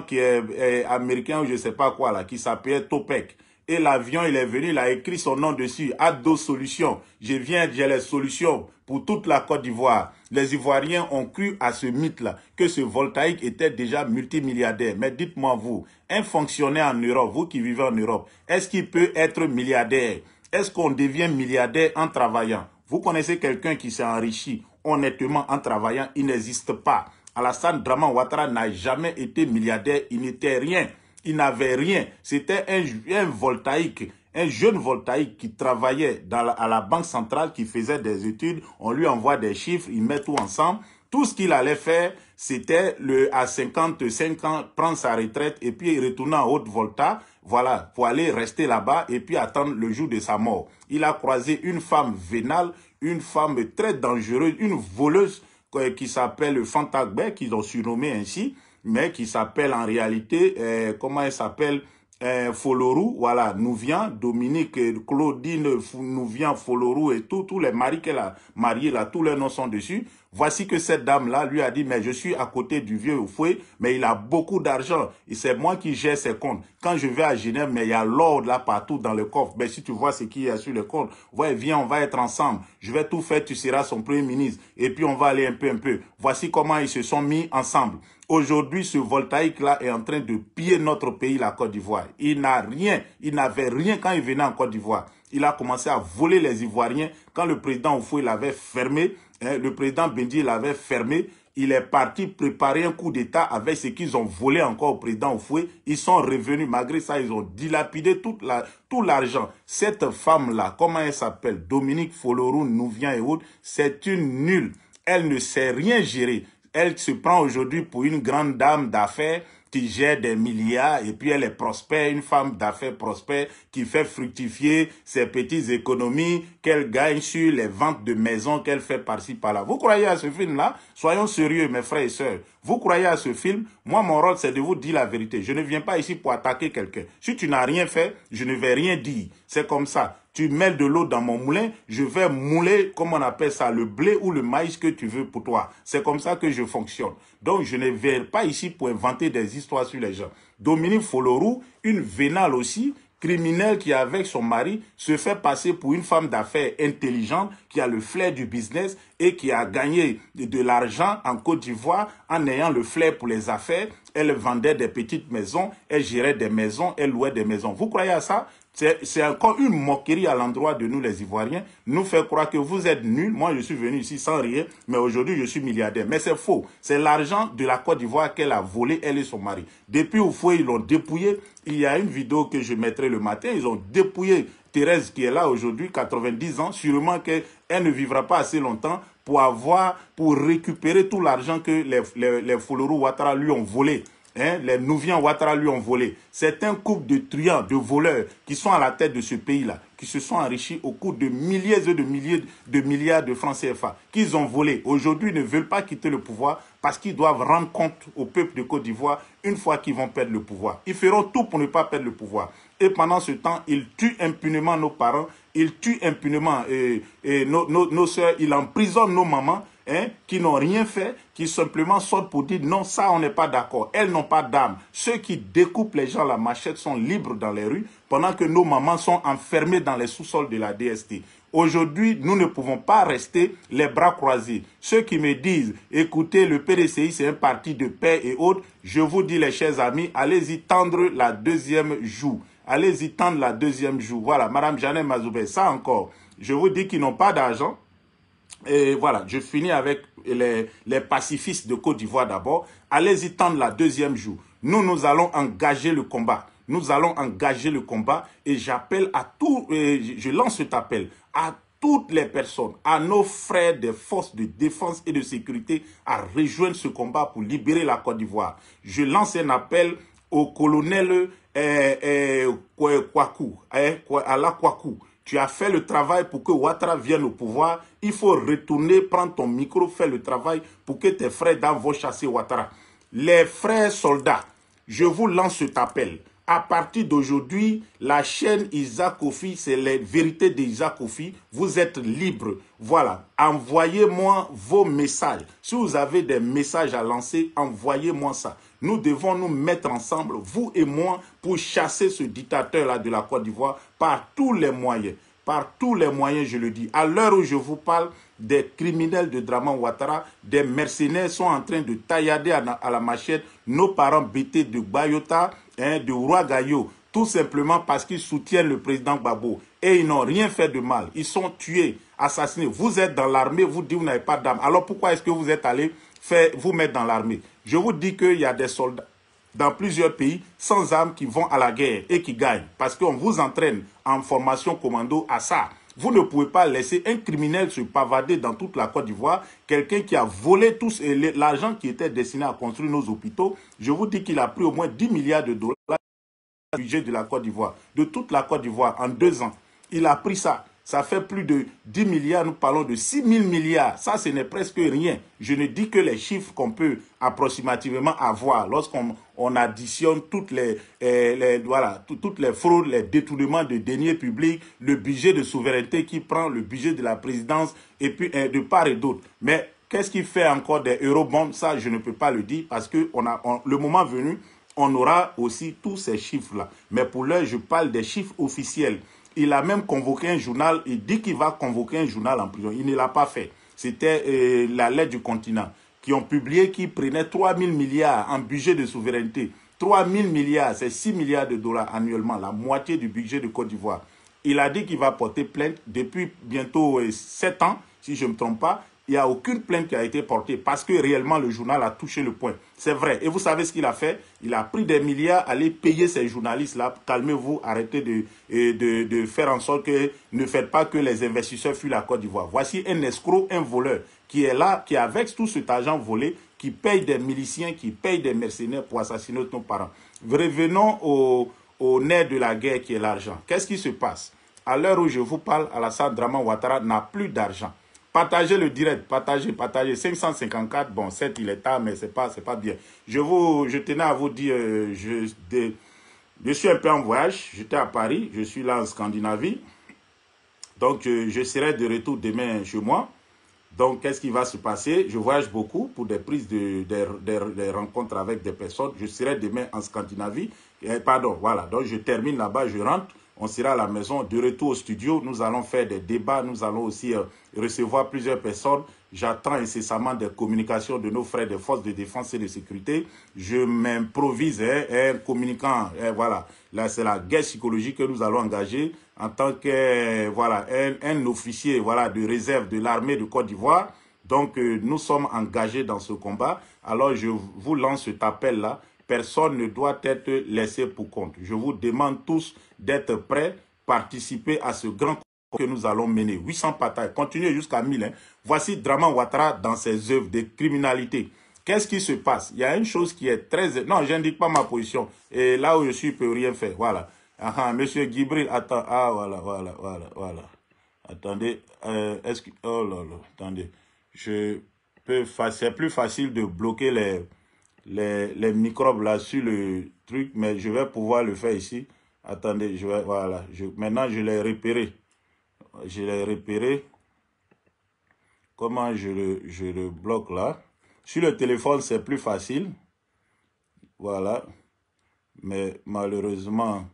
qui est américain ou je sais pas quoi là, qui s'appelait Topek. Et l'avion, il est venu, il a écrit son nom dessus, Ado Solutions. J'ai les solutions pour toute la Côte d'Ivoire. Les Ivoiriens ont cru à ce mythe-là, que ce voltaïque était déjà multimilliardaire. Mais dites-moi vous, un fonctionnaire en Europe, vous qui vivez en Europe, est-ce qu'il peut être milliardaire? Est-ce qu'on devient milliardaire en travaillant? Vous connaissez quelqu'un qui s'est enrichi honnêtement en travaillant? Il n'existe pas. Alassane Draman Ouattara n'a jamais été milliardaire, il n'était rien. Il n'avait rien. C'était un voltaïque, un jeune voltaïque qui travaillait à la banque centrale, qui faisait des études, on lui envoie des chiffres, il met tout ensemble. Tout ce qu'il allait faire, c'était à 55 ans, prendre sa retraite et puis retourner en Haute-Volta, voilà, pour aller rester là-bas et puis attendre le jour de sa mort. Il a croisé une femme vénale, une femme très dangereuse, une voleuse qui s'appelle Fantagbe, qu'ils ont surnommé ainsi, mais qui s'appelle en réalité, comment elle s'appelle, Folorou, voilà, Nouvian, Dominique, Claudine, Nouvian, Folorou et tous les maris qu'elle a mariés là, tous leurs noms sont dessus. Voici que cette dame-là lui a dit, mais je suis à côté du vieux Oufoué, mais il a beaucoup d'argent et c'est moi qui gère ses comptes. Quand je vais à Genève, mais il y a l'or là partout dans le coffre. Mais si tu vois ce qu'il y a sur le compte, ouais, viens, on va être ensemble. Je vais tout faire, tu seras son premier ministre. Et puis on va aller un peu. Voici comment ils se sont mis ensemble. Aujourd'hui, ce voltaïque-là est en train de piller notre pays, la Côte d'Ivoire. Il n'avait rien quand il venait en Côte d'Ivoire. Il a commencé à voler les Ivoiriens. Quand le président Oufoué l'avait fermé, le président Bendi l'avait fermé, il est parti préparer un coup d'État avec ce qu'ils ont volé encore au président Oufoué. Ils sont revenus, malgré ça, ils ont dilapidé tout l'argent. Cette femme-là, comment elle s'appelle? Dominique Folorou, Nouvian et autres, c'est une nulle. Elle ne sait rien gérer. Elle se prend aujourd'hui pour une grande dame d'affaires qui gère des milliards et puis elle est prospère, une femme d'affaires prospère qui fait fructifier ses petites économies qu'elle gagne sur les ventes de maisons qu'elle fait par-ci par-là. Vous croyez à ce film-là? Soyons sérieux, mes frères et sœurs. Vous croyez à ce film? Moi, mon rôle, c'est de vous dire la vérité. Je ne viens pas ici pour attaquer quelqu'un. Si tu n'as rien fait, je ne vais rien dire. C'est comme ça. Tu mets de l'eau dans mon moulin, je vais mouler, comme on appelle ça, le blé ou le maïs que tu veux pour toi. C'est comme ça que je fonctionne. Donc, je ne vais pas ici pour inventer des histoires sur les gens. Dominique Folorou, une vénale aussi, criminelle qui, avec son mari, se fait passer pour une femme d'affaires intelligente qui a le flair du business et qui a gagné de l'argent en Côte d'Ivoire en ayant le flair pour les affaires. Elle vendait des petites maisons, elle gérait des maisons, elle louait des maisons. Vous croyez à ça? C'est encore une moquerie à l'endroit de nous les Ivoiriens, nous faire croire que vous êtes nuls. Moi, je suis venu ici sans rien, mais aujourd'hui, je suis milliardaire. Mais c'est faux. C'est l'argent de la Côte d'Ivoire qu'elle a volé, elle et son mari. Depuis Oufoué, ils l'ont dépouillé. Il y a une vidéo que je mettrai le matin. Ils ont dépouillé Thérèse qui est là aujourd'hui, 90 ans. Sûrement qu'elle ne vivra pas assez longtemps pour récupérer tout l'argent que les Folorou Ouattara lui ont volé. Les Nouvian Ouattara lui ont volé. C'est un couple de truands, de voleurs qui sont à la tête de ce pays-là, qui se sont enrichis au cours de milliers et de milliers de milliards de francs CFA, qu'ils ont volé. Aujourd'hui, ils ne veulent pas quitter le pouvoir parce qu'ils doivent rendre compte au peuple de Côte d'Ivoire une fois qu'ils vont perdre le pouvoir. Ils feront tout pour ne pas perdre le pouvoir. Et pendant ce temps, ils tuent impunément nos parents, ils tuent impunément nos soeurs, ils emprisonnent nos mamans, qui n'ont rien fait, qui simplement sortent pour dire non, ça on n'est pas d'accord. Elles n'ont pas d'âme. Ceux qui découpent les gens à la machette sont libres dans les rues, pendant que nos mamans sont enfermées dans les sous-sols de la DST. Aujourd'hui, nous ne pouvons pas rester les bras croisés. Ceux qui me disent, écoutez, le PDCI, c'est un parti de paix et autres, je vous dis, les chers amis, allez-y tendre la deuxième joue. Allez-y tendre la deuxième joue. Voilà, Madame Jeanette Mazoubé, ça encore. Je vous dis qu'ils n'ont pas d'argent. Et voilà, je finis avec les pacifistes de Côte d'Ivoire d'abord. Allez-y tendre la deuxième joue. Nous allons engager le combat. Nous allons engager le combat et j'appelle à tous, je lance cet appel à toutes les personnes, à nos frères des forces de défense et de sécurité à rejoindre ce combat pour libérer la Côte d'Ivoire. Je lance un appel au colonel Kwaku, Ala Kwaku. Tu as fait le travail pour que Ouattara vienne au pouvoir. Il faut retourner, prendre ton micro, faire le travail pour que tes frères d'âme vont chasser Ouattara. Les frères soldats, je vous lance cet appel. À partir d'aujourd'hui, la chaîne Isaac Kofi, c'est les vérités d'Isaac Kofi. Vous êtes libres. Voilà. Envoyez-moi vos messages. Si vous avez des messages à lancer, envoyez-moi ça. Nous devons nous mettre ensemble, vous et moi, pour chasser ce dictateur-là de la Côte d'Ivoire par tous les moyens. Par tous les moyens, je le dis. À l'heure où je vous parle, des criminels de Draman Ouattara, des mercenaires sont en train de taillader à la machette nos parents bêtés de Bayota, de Ouagayo, tout simplement parce qu'ils soutiennent le président Gbagbo. Et ils n'ont rien fait de mal. Ils sont tués, assassinés. Vous êtes dans l'armée, vous dites que vous n'avez pas d'âme. Alors pourquoi est-ce que vous êtes allé vous mettre dans l'armée? Je vous dis qu'il y a des soldats. dans plusieurs pays sans armes qui vont à la guerre et qui gagnent. Parce qu'on vous entraîne en formation commando à ça. Vous ne pouvez pas laisser un criminel se pavader dans toute la Côte d'Ivoire, quelqu'un qui a volé tout l'argent qui était destiné à construire nos hôpitaux. Je vous dis qu'il a pris au moins 10 milliards de dollars du budget de la Côte d'Ivoire, de toute la Côte d'Ivoire en 2 ans. Il a pris ça. Ça fait plus de 10 milliards, nous parlons de 6 000 milliards. Ça, ce n'est presque rien. Je ne dis que les chiffres qu'on peut approximativement avoir lorsqu'on additionne toutes toutes les fraudes, les détournements de deniers publics, le budget de souveraineté qui prend, le budget de la présidence, et puis de part et d'autre. Mais qu'est-ce qui fait encore des eurobonds? Ça, je ne peux pas le dire parce que le moment venu, on aura aussi tous ces chiffres-là. Mais pour l'heure, je parle des chiffres officiels. Il a même convoqué un journal, il dit qu'il va convoquer un journal en prison. Il ne l'a pas fait. C'était la lettre du continent qui ont publié qu'il prenait 3 000 milliards en budget de souveraineté. 3 000 milliards, c'est 6 milliards de dollars annuellement, la moitié du budget de Côte d'Ivoire. Il a dit qu'il va porter plainte depuis bientôt 7 ans, si je ne me trompe pas. Il n'y a aucune plainte qui a été portée parce que réellement le journal a touché le point. C'est vrai. Et vous savez ce qu'il a fait? Il a pris des milliards, aller payer ces journalistes-là. Calmez-vous, arrêtez de faire en sorte que ne faites pas que les investisseurs fuient la Côte d'Ivoire. Voici un escroc, un voleur qui est là, qui avec tout cet argent volé, qui paye des miliciens, qui paye des mercenaires pour assassiner nos parents. Revenons au nerf de la guerre qui est l'argent. Qu'est-ce qui se passe? À l'heure où je vous parle, Alassane Draman Ouattara n'a plus d'argent. Partagez le direct, partagez. 554, bon, certes, il est tard, mais c'est pas bien. Je tenais à vous dire, je suis un peu en voyage. J'étais à Paris, je suis là en Scandinavie. Donc, je serai de retour demain chez moi. Donc, qu'est-ce qui va se passer? Je voyage beaucoup pour des prises des rencontres avec des personnes. Je serai demain en Scandinavie. Pardon, voilà. Donc, je termine là-bas, je rentre. On sera à la maison, de retour au studio. Nous allons faire des débats. Nous allons aussi recevoir plusieurs personnes. J'attends incessamment des communications de nos frères des forces de défense et de sécurité. Je m'improvise un communicant. Voilà, là, c'est la guerre psychologique que nous allons engager en tant que voilà, un officier voilà, de réserve de l'armée de Côte d'Ivoire. Donc, nous sommes engagés dans ce combat. Alors, je vous lance cet appel-là. Personne ne doit être laissé pour compte. Je vous demande tous d'être prêts, participer à ce grand combat que nous allons mener. 800 batailles, continuez jusqu'à 1000. Hein. Voici Draman Ouattara dans ses œuvres de criminalité. Qu'est-ce qui se passe? Il y a une chose qui est très... Non, je n'indique pas ma position. Et là où je suis, je ne peux rien faire. Voilà. Monsieur Gibril, attends. Ah, voilà. Attendez. Est-ce que... Oh là là, attendez. C'est plus facile de bloquer les microbes là sur le truc, mais je vais pouvoir le faire ici. Attendez, voilà. Maintenant, je l'ai repéré. Je l'ai repéré. Comment je le bloque là? Sur le téléphone, c'est plus facile. Voilà. Mais malheureusement...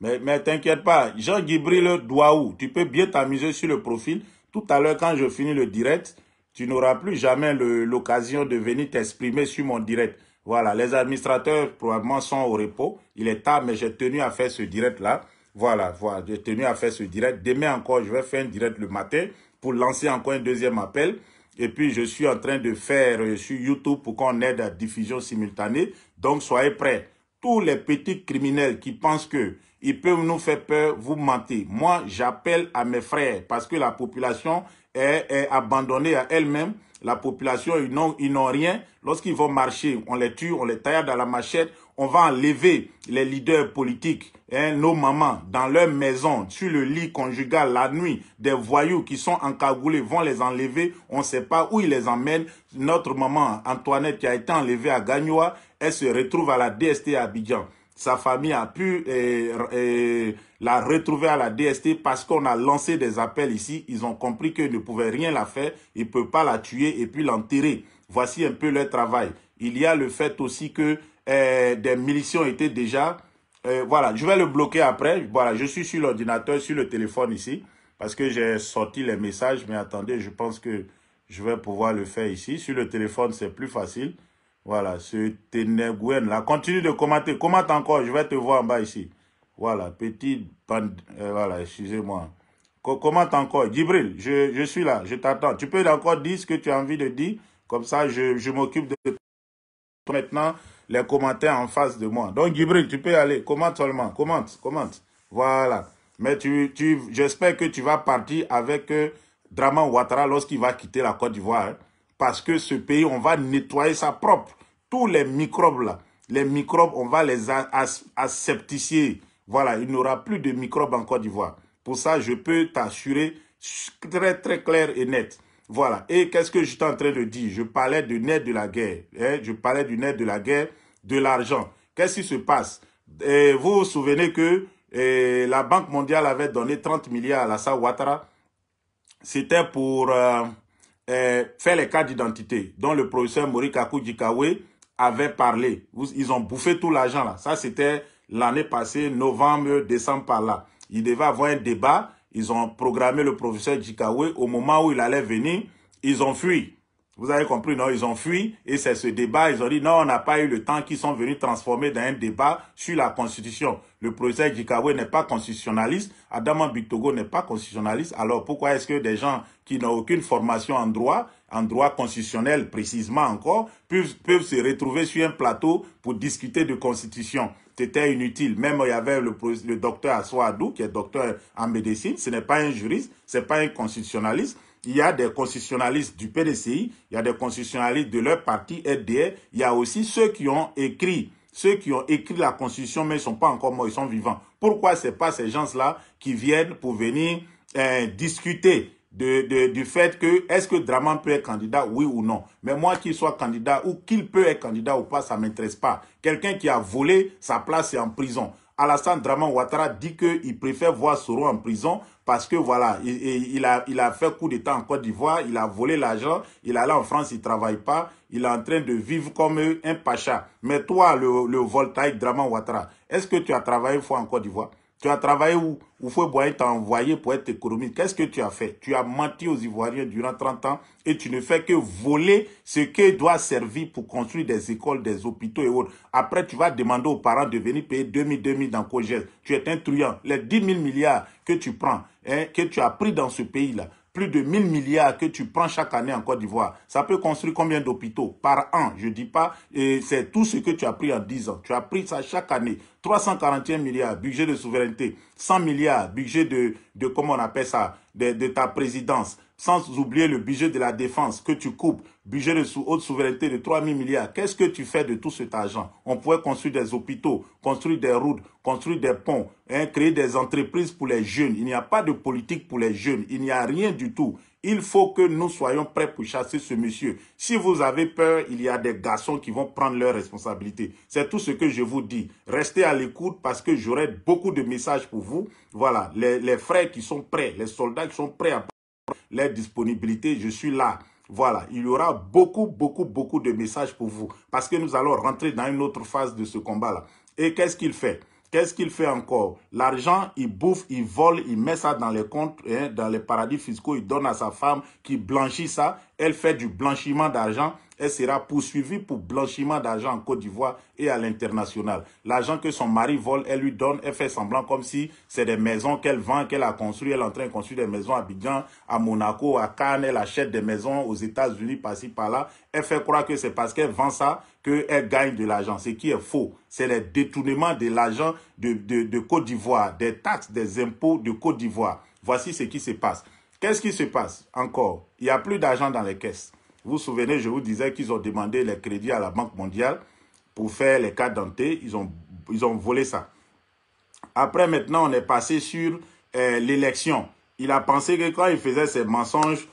Mais t'inquiète pas, Jean-Gibril Douaou, tu peux bien t'amuser sur le profil. Tout à l'heure, quand je finis le direct, tu n'auras plus jamais l'occasion de venir t'exprimer sur mon direct. Voilà, les administrateurs probablement sont au repos. Il est tard, mais j'ai tenu à faire ce direct-là. Voilà, j'ai tenu à faire ce direct. Demain encore, je vais faire un direct le matin pour lancer encore un deuxième appel. Et puis, je suis en train de faire sur YouTube pour qu'on ait la diffusion simultanée. Donc, soyez prêts. Tous les petits criminels qui pensent que ils peuvent nous faire peur, vous mentez. Moi, j'appelle à mes frères parce que la population est abandonnée à elle-même. La population, ils n'ont rien. Lorsqu'ils vont marcher, on les tue, on les taille dans la machette. On va enlever les leaders politiques, nos mamans, dans leur maison, sur le lit conjugal, la nuit. Des voyous qui sont encagoulés vont les enlever. On ne sait pas où ils les emmènent. Notre maman, Antoinette, qui a été enlevée à Gagnoa, elle se retrouve à la DST à Abidjan. Sa famille a pu la retrouver à la DST parce qu'on a lancé des appels ici. Ils ont compris qu'ils ne pouvaient rien la faire. Ils ne peuvent pas la tuer et puis l'enterrer. Voici un peu leur travail. Il y a le fait aussi que des miliciens étaient déjà... voilà, je vais le bloquer après. Voilà, je suis sur l'ordinateur, sur le téléphone ici parce que j'ai sorti les messages. Mais attendez, je pense que je vais pouvoir le faire ici. Sur le téléphone, c'est plus facile. Voilà, ce Ténégouen là. Continue de commenter. Commente encore, je vais te voir en bas ici. Voilà, petit bande. Voilà, excusez-moi. Commente encore. Djibril, je suis là, je t'attends. Tu peux encore dire ce que tu as envie de dire. Comme ça, je m'occupe de... maintenant les commentaires en face de moi. Donc, Djibril, tu peux y aller. Commente seulement. Commente. Voilà. Mais j'espère que tu vas partir avec Draman Ouattara lorsqu'il va quitter la Côte d'Ivoire. Hein, parce que ce pays, on va nettoyer ça propre. Tous les microbes là, les microbes, on va les asepticier. Voilà, il n'y aura plus de microbes en Côte d'Ivoire. Pour ça, je peux t'assurer très, très clair et net. Voilà. Et qu'est-ce que j'étais en train de dire? Je parlais du nerf de la guerre. Hein? Je parlais du nerf de la guerre, de l'argent. Qu'est-ce qui se passe? Vous vous souvenez que la Banque mondiale avait donné 30 milliards à Alassane Ouattara. C'était pour faire les cartes d'identité dont le professeur Mori Kakou Djikawe avait parlé. Ils ont bouffé tout l'argent là. Ça, c'était l'année passée, novembre, décembre par là. Il devait avoir un débat. Ils ont programmé le professeur Djikawe. Au moment où il allait venir, ils ont fui. Vous avez compris, non? Ils ont fui et c'est ce débat. Ils ont dit non, on n'a pas eu le temps, qu'ils sont venus transformer dans un débat sur la Constitution. Le professeur Djikawe n'est pas constitutionnaliste. Adama Bictogo n'est pas constitutionnaliste. Alors pourquoi est-ce que des gens qui n'ont aucune formation en droit constitutionnel précisément encore, peuvent se retrouver sur un plateau pour discuter de Constitution? C'était inutile. Même il y avait le docteur Assoadou, qui est docteur en médecine. Ce n'est pas un juriste, ce n'est pas un constitutionnaliste. Il y a des constitutionnalistes du PDCI, il y a des constitutionnalistes de leur parti, RDR. Il y a aussi ceux qui ont écrit la Constitution, mais ils ne sont pas encore morts, ils sont vivants. Pourquoi ce n'est pas ces gens-là qui viennent pour venir discuter du fait que est-ce que Draman peut être candidat, oui ou non? Mais moi, qu'il soit candidat ou qu'il peut être candidat ou pas, ça ne m'intéresse pas. Quelqu'un qui a volé, sa place est en prison. Alassane Draman Ouattara dit qu'il préfère voir Soro en prison parce que voilà, il a fait coup d'État en Côte d'Ivoire, il a volé l'argent, il est allé en France, il ne travaille pas, il est en train de vivre comme un pacha. Mais toi, le voltaïque Draman Ouattara, est-ce que tu as travaillé une fois en Côte d'Ivoire? Tu as travaillé où Houphouët-Boigny t'a envoyé pour être économiste. Qu'est-ce que tu as fait? Tu as menti aux Ivoiriens durant 30 ans et tu ne fais que voler ce qui doit servir pour construire des écoles, des hôpitaux et autres. Après, tu vas demander aux parents de venir payer 2000 dans COGES. Tu es un truand. Les 10 000 milliards que tu prends, hein, que tu as pris dans ce pays-là, plus de 1000 milliards que tu prends chaque année en Côte d'Ivoire, ça peut construire combien d'hôpitaux par an? Je ne dis pas, c'est tout ce que tu as pris en 10 ans. Tu as pris ça chaque année. 341 milliards, budget de souveraineté. 100 milliards, budget de comment on appelle ça, de ta présidence. Sans oublier le budget de la défense que tu coupes, budget de haute souveraineté de 3 000 milliards. Qu'est-ce que tu fais de tout cet argent? On pourrait construire des hôpitaux, construire des routes, construire des ponts, hein, créer des entreprises pour les jeunes. Il n'y a pas de politique pour les jeunes. Il n'y a rien du tout. Il faut que nous soyons prêts pour chasser ce monsieur. Si vous avez peur, il y a des garçons qui vont prendre leurs responsabilités. C'est tout ce que je vous dis. Restez à l'écoute parce que j'aurai beaucoup de messages pour vous. Voilà, les frères qui sont prêts, les soldats qui sont prêts à les disponibilités, je suis là. Voilà, il y aura beaucoup de messages pour vous. Parce que nous allons rentrer dans une autre phase de ce combat-là. Et qu'est-ce qu'il fait? Qu'est-ce qu'il fait encore? L'argent, il bouffe, il vole, il met ça dans les comptes, hein, dans les paradis fiscaux, il donne à sa femme qui blanchit ça. Elle fait du blanchiment d'argent. Elle sera poursuivie pour blanchiment d'argent en Côte d'Ivoire et à l'international. L'argent que son mari vole, elle lui donne, elle fait semblant comme si c'est des maisons qu'elle vend, qu'elle a construites. Elle est en train de construire des maisons à Abidjan, à Monaco, à Cannes. Elle achète des maisons aux États-Unis, par-ci, par-là. Elle fait croire que c'est parce qu'elle vend ça qu'elle gagne de l'argent. Ce qui est faux. C'est le détournement de l'argent de Côte d'Ivoire, des taxes, des impôts de Côte d'Ivoire. Voici ce qui se passe. Qu'est-ce qui se passe encore? Il n'y a plus d'argent dans les caisses. Vous vous souvenez, je vous disais qu'ils ont demandé les crédits à la Banque mondiale pour faire les cartes d'identité. Ils ont volé ça. Après, maintenant, on est passé sur l'élection. Il a pensé que quand il faisait ses mensonges,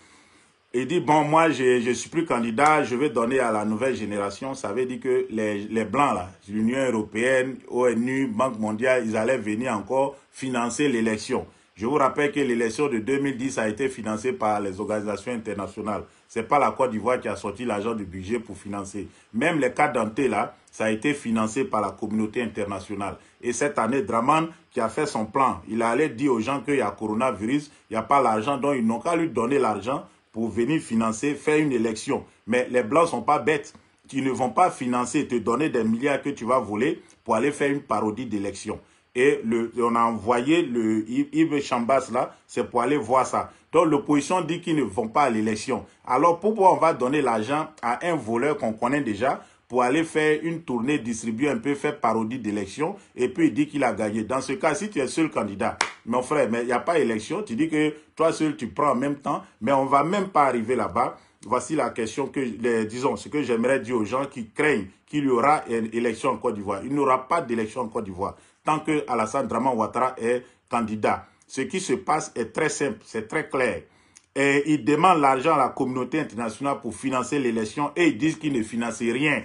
il dit, bon, moi, je suis plus candidat, je vais donner à la nouvelle génération. Ça veut dire que les Blancs, là, l'Union européenne, ONU, Banque mondiale, ils allaient venir encore financer l'élection. Je vous rappelle que l'élection de 2010 a été financée par les organisations internationales. Ce n'est pas la Côte d'Ivoire qui a sorti l'argent du budget pour financer. Même les cartes d'identité, là, ça a été financé par la communauté internationale. Et cette année, Draman, qui a fait son plan, il allait dire aux gens qu'il y a coronavirus, il n'y a pas l'argent, donc ils n'ont qu'à lui donner l'argent pour venir financer, faire une élection. Mais les Blancs ne sont pas bêtes. Ils ne vont pas financer, te donner des milliards que tu vas voler pour aller faire une parodie d'élection. Et on a envoyé le Yves Chambas là, c'est pour aller voir ça. Donc l'opposition dit qu'ils ne vont pas à l'élection. Alors pourquoi on va donner l'argent à un voleur qu'on connaît déjà pour aller faire une tournée, distribuer un peu, faire parodie d'élection, et puis il dit qu'il a gagné. Dans ce cas, si tu es seul candidat, mon frère, mais il n'y a pas élection, tu dis que toi seul tu prends en même temps, mais on ne va même pas arriver là-bas. Voici la question que, disons, ce que j'aimerais dire aux gens qui craignent qu'il y aura une élection en Côte d'Ivoire. Il n'y aura pas d'élection en Côte d'Ivoire tant que Alassane Draman Ouattara est candidat. Ce qui se passe est très simple, c'est très clair. Et ils demandent l'argent à la communauté internationale pour financer l'élection et ils disent qu'ils ne financent rien.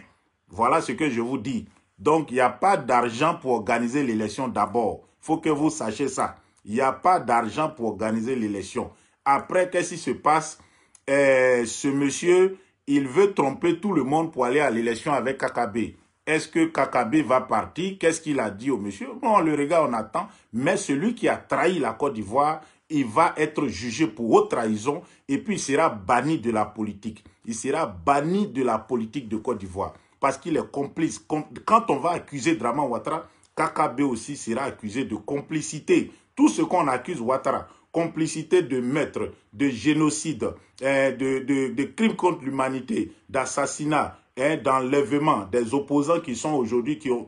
Voilà ce que je vous dis. Donc, il n'y a pas d'argent pour organiser l'élection d'abord. Il faut que vous sachiez ça. Il n'y a pas d'argent pour organiser l'élection. Après, qu'est-ce qui se passe? Ce monsieur, il veut tromper tout le monde pour aller à l'élection avec Kakabe. Est-ce que Kakabe va partir? Qu'est-ce qu'il a dit au monsieur? Bon, le regarde, on attend. Mais celui qui a trahi la Côte d'Ivoire, il va être jugé pour haute trahison et puis il sera banni de la politique. Il sera banni de la politique de Côte d'Ivoire parce qu'il est complice. Quand on va accuser Draman Ouattara, Kakabe aussi sera accusé de complicité. Tout ce qu'on accuse Ouattara, complicité de meurtre, de génocide, de crimes contre l'humanité, d'assassinat, d'enlèvement des opposants qui sont aujourd'hui, qui ont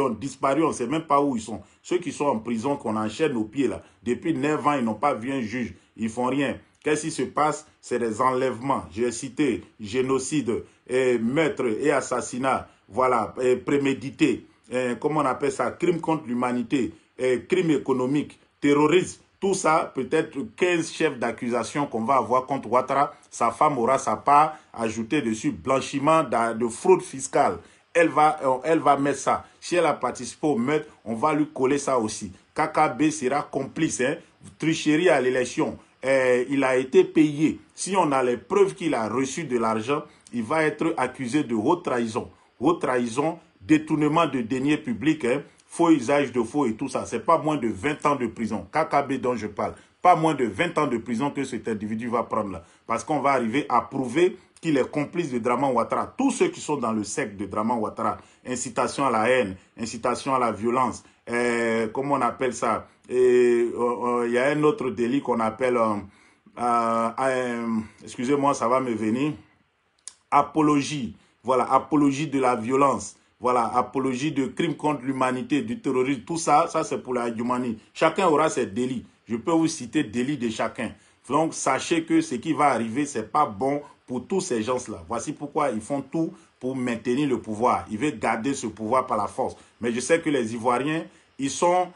disparu, on ne sait même pas où ils sont. Ceux qui sont en prison, qu'on enchaîne aux pieds là, depuis 9 ans, ils n'ont pas vu un juge, ils font rien. Qu'est-ce qui se passe? C'est des enlèvements, j'ai cité, génocide, meurtre et assassinat, voilà, prémédité, comment on appelle ça, crime contre l'humanité, crime économique, terrorisme. Tout ça, peut-être 15 chefs d'accusation qu'on va avoir contre Ouattara. Sa femme aura sa part ajoutée dessus. Blanchiment de fraude fiscale. Elle va mettre ça. Si elle a participé au meurtre, on va lui coller ça aussi. Kakabe sera complice. Tricherie à l'élection. Il a été payé. Si on a les preuves qu'il a reçu de l'argent, il va être accusé de haute trahison. Haute trahison, détournement de deniers publics, faux usage de faux et tout ça. C'est pas moins de 20 ans de prison. Kakabe dont je parle. Pas moins de 20 ans de prison que cet individu va prendre là. Parce qu'on va arriver à prouver qu'il est complice de Draman Ouattara. Tous ceux qui sont dans le secte de Draman Ouattara, incitation à la haine, incitation à la violence, comment on appelle ça? Il y a un autre délit qu'on appelle, excusez-moi, ça va me venir, apologie. Voilà, apologie de la violence. Voilà, apologie de crimes contre l'humanité, du terrorisme, tout ça, ça c'est pour la humanité. Chacun aura ses délits. Je peux vous citer délits de chacun. Donc, sachez que ce qui va arriver, ce n'est pas bon pour tous ces gens-là. Voici pourquoi ils font tout pour maintenir le pouvoir. Ils veulent garder ce pouvoir par la force. Mais je sais que les Ivoiriens, ils sont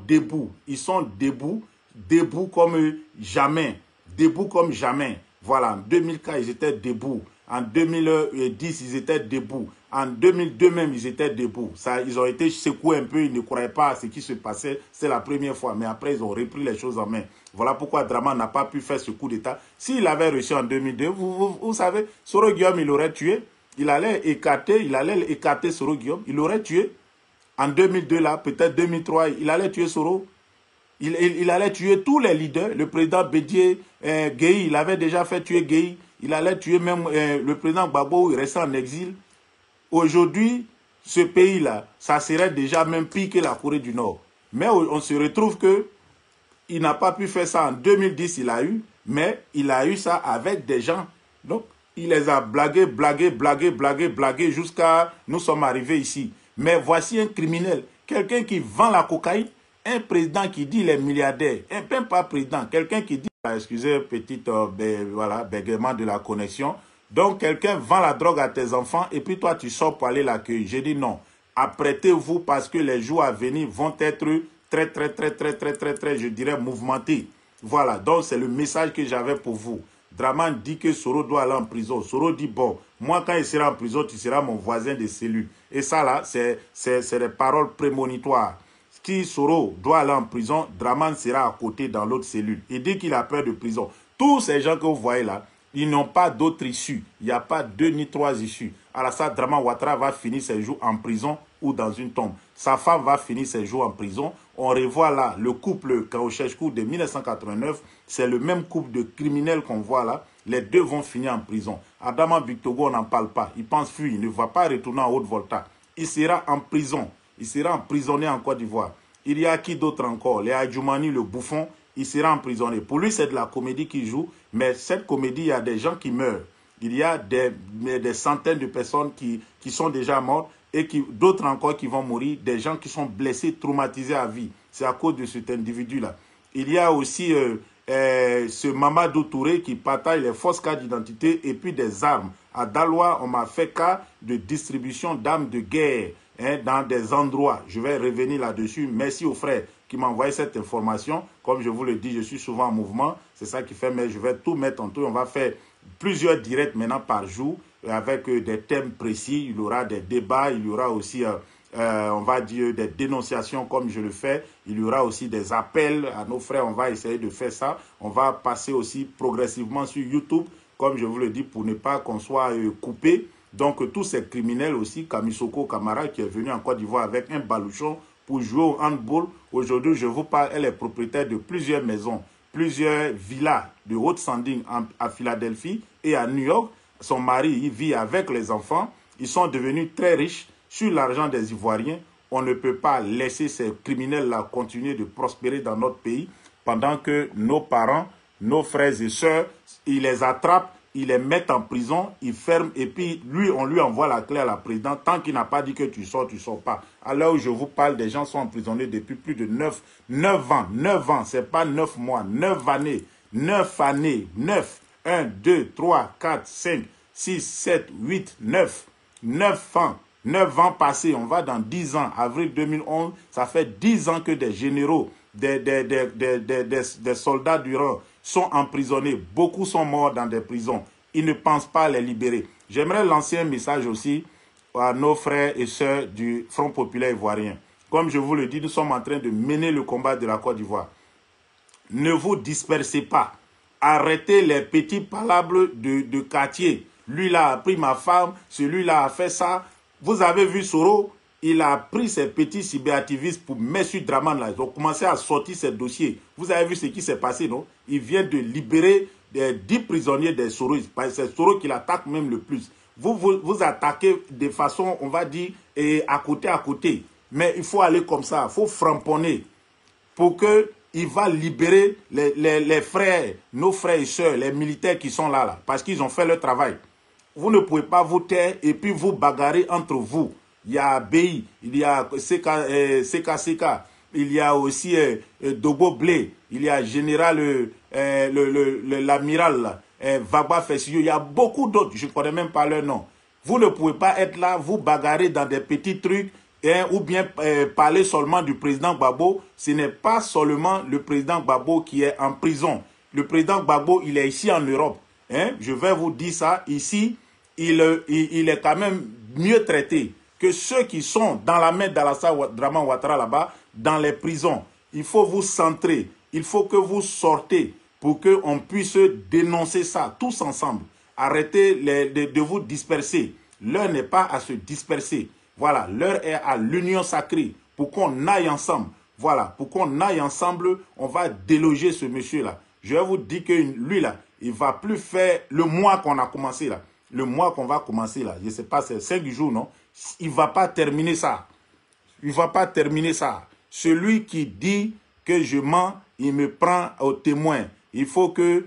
debout. Ils sont debout comme jamais. Debout comme jamais. Voilà, en 2004, ils étaient debout. En 2010, ils étaient debout. En 2002 même, ils étaient debout. Ça, ils ont été secoués un peu, ils ne croyaient pas à ce qui se passait. C'est la première fois. Mais après, ils ont repris les choses en main. Voilà pourquoi Draman n'a pas pu faire ce coup d'État. S'il avait réussi en 2002, vous savez, Soro Guillaume, il l'aurait tué. Il allait écarter Soro Guillaume. Il l'aurait tué. En 2002, là, peut-être 2003, il allait tuer Soro. Il allait tuer tous les leaders. Le président Bédié, Gueye, il avait déjà fait tuer Gueye. Il allait tuer même le président Gbagbo, il restait en exil. Aujourd'hui, ce pays-là, ça serait déjà même pire que la Corée du Nord. Mais on se retrouve que il n'a pas pu faire ça en 2010, il a eu, mais il a eu ça avec des gens. Donc, il les a blagués jusqu'à nous sommes arrivés ici. Mais voici un criminel, quelqu'un qui vend la cocaïne, un président qui dit les milliardaires, même pas président, quelqu'un qui dit, excusez, petite, voilà, bégaiement de la connexion. Donc, quelqu'un vend la drogue à tes enfants et puis toi, tu sors pour aller l'accueillir. J'ai dit non. Apprêtez-vous parce que les jours à venir vont être très, je dirais, mouvementés. Voilà, donc c'est le message que j'avais pour vous. Draman dit que Soro doit aller en prison. Soro dit, bon, moi, quand il sera en prison, tu seras mon voisin de cellule. Et ça, là, c'est des paroles prémonitoires. Si Soro doit aller en prison, Draman sera à côté dans l'autre cellule. Il dit qu'il a peur de prison. Tous ces gens que vous voyez là, ils n'ont pas d'autre issue. Il n'y a pas 2 ni 3 issues. Alassane Draman Ouattara va finir ses jours en prison ou dans une tombe. Sa femme va finir ses jours en prison. On revoit là le couple Ceausescu de 1989. C'est le même couple de criminels qu'on voit là. Les deux vont finir en prison. Adama Bictogo, on n'en parle pas. Il pense fuir. Il ne va pas retourner en Haute-Volta. Il sera en prison. Il sera emprisonné en Côte d'Ivoire. Il y a qui d'autre encore? Les Adjoumani, le bouffon. Il sera emprisonné. Pour lui, c'est de la comédie qu'il joue, mais cette comédie, il y a des gens qui meurent. il y a des centaines de personnes qui sont déjà mortes et d'autres encore qui vont mourir, des gens qui sont blessés, traumatisés à vie. C'est à cause de cet individu-là. Il y a aussi ce Mamadou Touré qui partage les fausses cartes d'identité et puis des armes. À Daloa, on m'a fait cas de distribution d'armes de guerre dans des endroits. Je vais revenir là-dessus. Merci aux frères qui m'ont envoyé cette information. Comme je vous le dis, je suis souvent en mouvement. C'est ça qui fait, mais je vais tout mettre en tout. On va faire plusieurs directs maintenant par jour avec des thèmes précis. Il y aura des débats, il y aura aussi, on va dire, des dénonciations comme je le fais. Il y aura aussi des appels à nos frères. On va essayer de faire ça. On va passer aussi progressivement sur YouTube, comme je vous le dis, pour ne pas qu'on soit coupé. Donc, tous ces criminels aussi, Kamisoko Kamara, qui est venu en Côte d'Ivoire avec un baluchon pour jouer au handball. Aujourd'hui, je vous parle, elle est propriétaire de plusieurs maisons, plusieurs villas de haute standing à Philadelphie et à New York. Son mari, il vit avec les enfants. Ils sont devenus très riches sur l'argent des Ivoiriens. On ne peut pas laisser ces criminels-là continuer de prospérer dans notre pays pendant que nos parents, nos frères et sœurs, ils les attrapent, ils les mettent en prison, ils ferment et puis lui, on lui envoie la clé à la présidente. Tant qu'il n'a pas dit que tu sors pas. À l'heure où je vous parle, des gens sont emprisonnés depuis plus de 9 ans. 9 ans, c'est pas 9 mois, 9 années. 9 années, 9. 1, 2, 3, 4, 5, 6, 7, 8, 9. 9 ans. 9 ans passés, on va dans 10 ans. Avril 2011, ça fait 10 ans que des généraux, des soldats du rang sont emprisonnés. Beaucoup sont morts dans des prisons. Ils ne pensent pas les libérer. J'aimerais lancer un message aussi à nos frères et sœurs du Front populaire ivoirien. Comme je vous le dis, nous sommes en train de mener le combat de la Côte d'Ivoire. Ne vous dispersez pas. Arrêtez les petits palabres de quartier. Lui-là a pris ma femme, celui-là a fait ça. Vous avez vu Soro, il a pris ses petits cyberactivistes pour mettre sur Draman là. Ils ont commencé à sortir ces dossiers. Vous avez vu ce qui s'est passé, non? Il vient de libérer 10 prisonniers des Soro. C'est Soro qui l'attaque même le plus. Vous attaquez de façon, on va dire, à côté. Mais il faut aller comme ça, il faut framponner pour qu'il va libérer les frères, nos frères et sœurs, les militaires qui sont là, parce qu'ils ont fait leur travail. Vous ne pouvez pas vous taire et puis vous bagarrer entre vous. Il y a BI, il y a CKCK, il y a aussi Dogo Blé, il y a Général, l'amiral, Vagba Fessio, il y a beaucoup d'autres, je ne connais même pas leur nom. Vous ne pouvez pas être là, vous bagarrer dans des petits trucs, ou bien parler seulement du président Gbagbo. Ce n'est pas seulement le président Gbagbo qui est en prison. Le président Gbagbo, il est ici en Europe. Je vais vous dire ça, ici, il est quand même mieux traité que ceux qui sont dans la main d'Alassane Draman Ouattara là-bas, dans les prisons. Il faut vous centrer, il faut que vous sortez pour qu'on puisse dénoncer ça tous ensemble. Arrêtez de vous disperser. L'heure n'est pas à se disperser. Voilà, l'heure est à l'union sacrée pour qu'on aille ensemble. Voilà, pour qu'on aille ensemble, on va déloger ce monsieur-là. Je vais vous dire que lui là, il ne va plus faire le mois qu'on a commencé là. Le mois qu'on va commencer là, je ne sais pas, c'est 5 jours, non? Il ne va pas terminer ça. Il ne va pas terminer ça. Celui qui dit que je mens, il me prend au témoin. Il faut que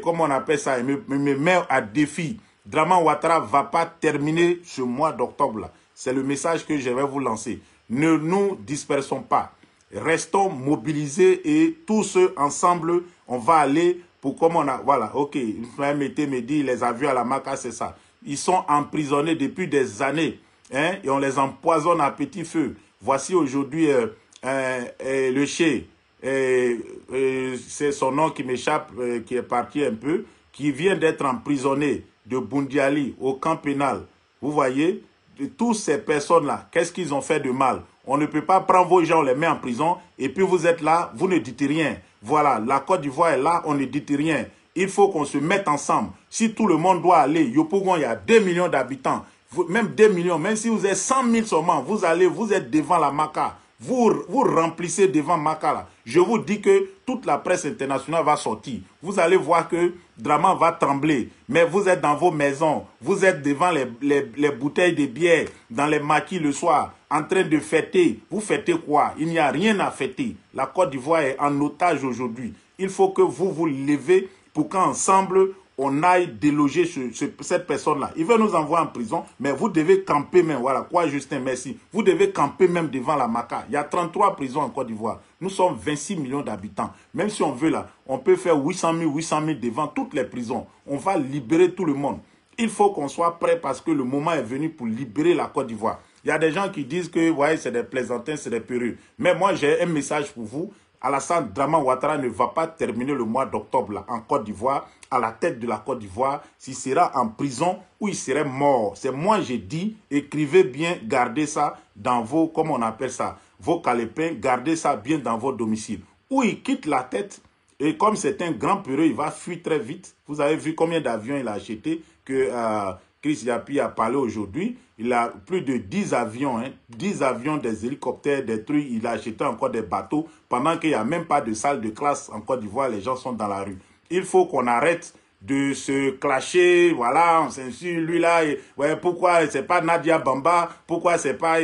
comment on appelle ça, il me met à défi. Draman Ouattara ne va pas terminer ce mois d'octobre là. C'est le message que je vais vous lancer. Ne nous dispersons pas. Restons mobilisés et tous ensemble, on va aller pour comme on a... Voilà, ok, Mété me dit, les a vus à la Maca, c'est ça. Ils sont emprisonnés depuis des années, et on les empoisonne à petit feu. Voici aujourd'hui le Che, c'est son nom qui m'échappe, qui est parti un peu, qui vient d'être emprisonné de Bundiali au camp pénal. Vous voyez, toutes ces personnes-là, qu'est-ce qu'ils ont fait de mal? On ne peut pas prendre vos gens, on les met en prison, et puis vous êtes là, vous ne dites rien. Voilà, la Côte d'Ivoire est là, on ne dit rien. Il faut qu'on se mette ensemble. Si tout le monde doit aller, Yopougon, il y a 2 millions d'habitants, même 2 millions, même si vous êtes 100 000 seulement, vous allez, vous êtes devant la Maca. Vous remplissez devant Maca là. Je vous dis que toute la presse internationale va sortir. Vous allez voir que Draman va trembler. Mais vous êtes dans vos maisons. Vous êtes devant les bouteilles de bière, dans les maquis le soir, en train de fêter. Vous fêtez quoi? Il n'y a rien à fêter. La Côte d'Ivoire est en otage aujourd'hui. Il faut que vous vous levez pour qu'ensemble, on aille déloger cette personne-là. Il veut nous envoyer en prison, mais vous devez camper même. Voilà, quoi Justin, merci. Vous devez camper même devant la Maca. Il y a 33 prisons en Côte d'Ivoire. Nous sommes 26 millions d'habitants. Même si on veut là, on peut faire 800 000 devant toutes les prisons. On va libérer tout le monde. Il faut qu'on soit prêt parce que le moment est venu pour libérer la Côte d'Ivoire. Il y a des gens qui disent que ouais, c'est des plaisantins, c'est des perruques. Mais moi, j'ai un message pour vous. Alassane Draman Ouattara ne va pas terminer le mois d'octobre en Côte d'Ivoire, à la tête de la Côte d'Ivoire, s'il sera en prison ou il serait mort. C'est moi j'ai dit, écrivez bien, gardez ça dans vos, comment on appelle ça, vos calepins, gardez ça bien dans vos domiciles. Ou il quitte la tête, et comme c'est un grand peureux, il va fuir très vite. Vous avez vu combien d'avions il a acheté que Chris Yapi a parlé aujourd'hui. Il a plus de 10 avions, 10 avions, des hélicoptères, des trucs. Il a acheté encore des bateaux pendant qu'il n'y a même pas de salle de classe en Côte d'Ivoire. Les gens sont dans la rue. Il faut qu'on arrête de se clasher. Voilà, on s'insulte, lui là. Ouais, pourquoi c'est pas Nadia Bamba? Pourquoi c'est pas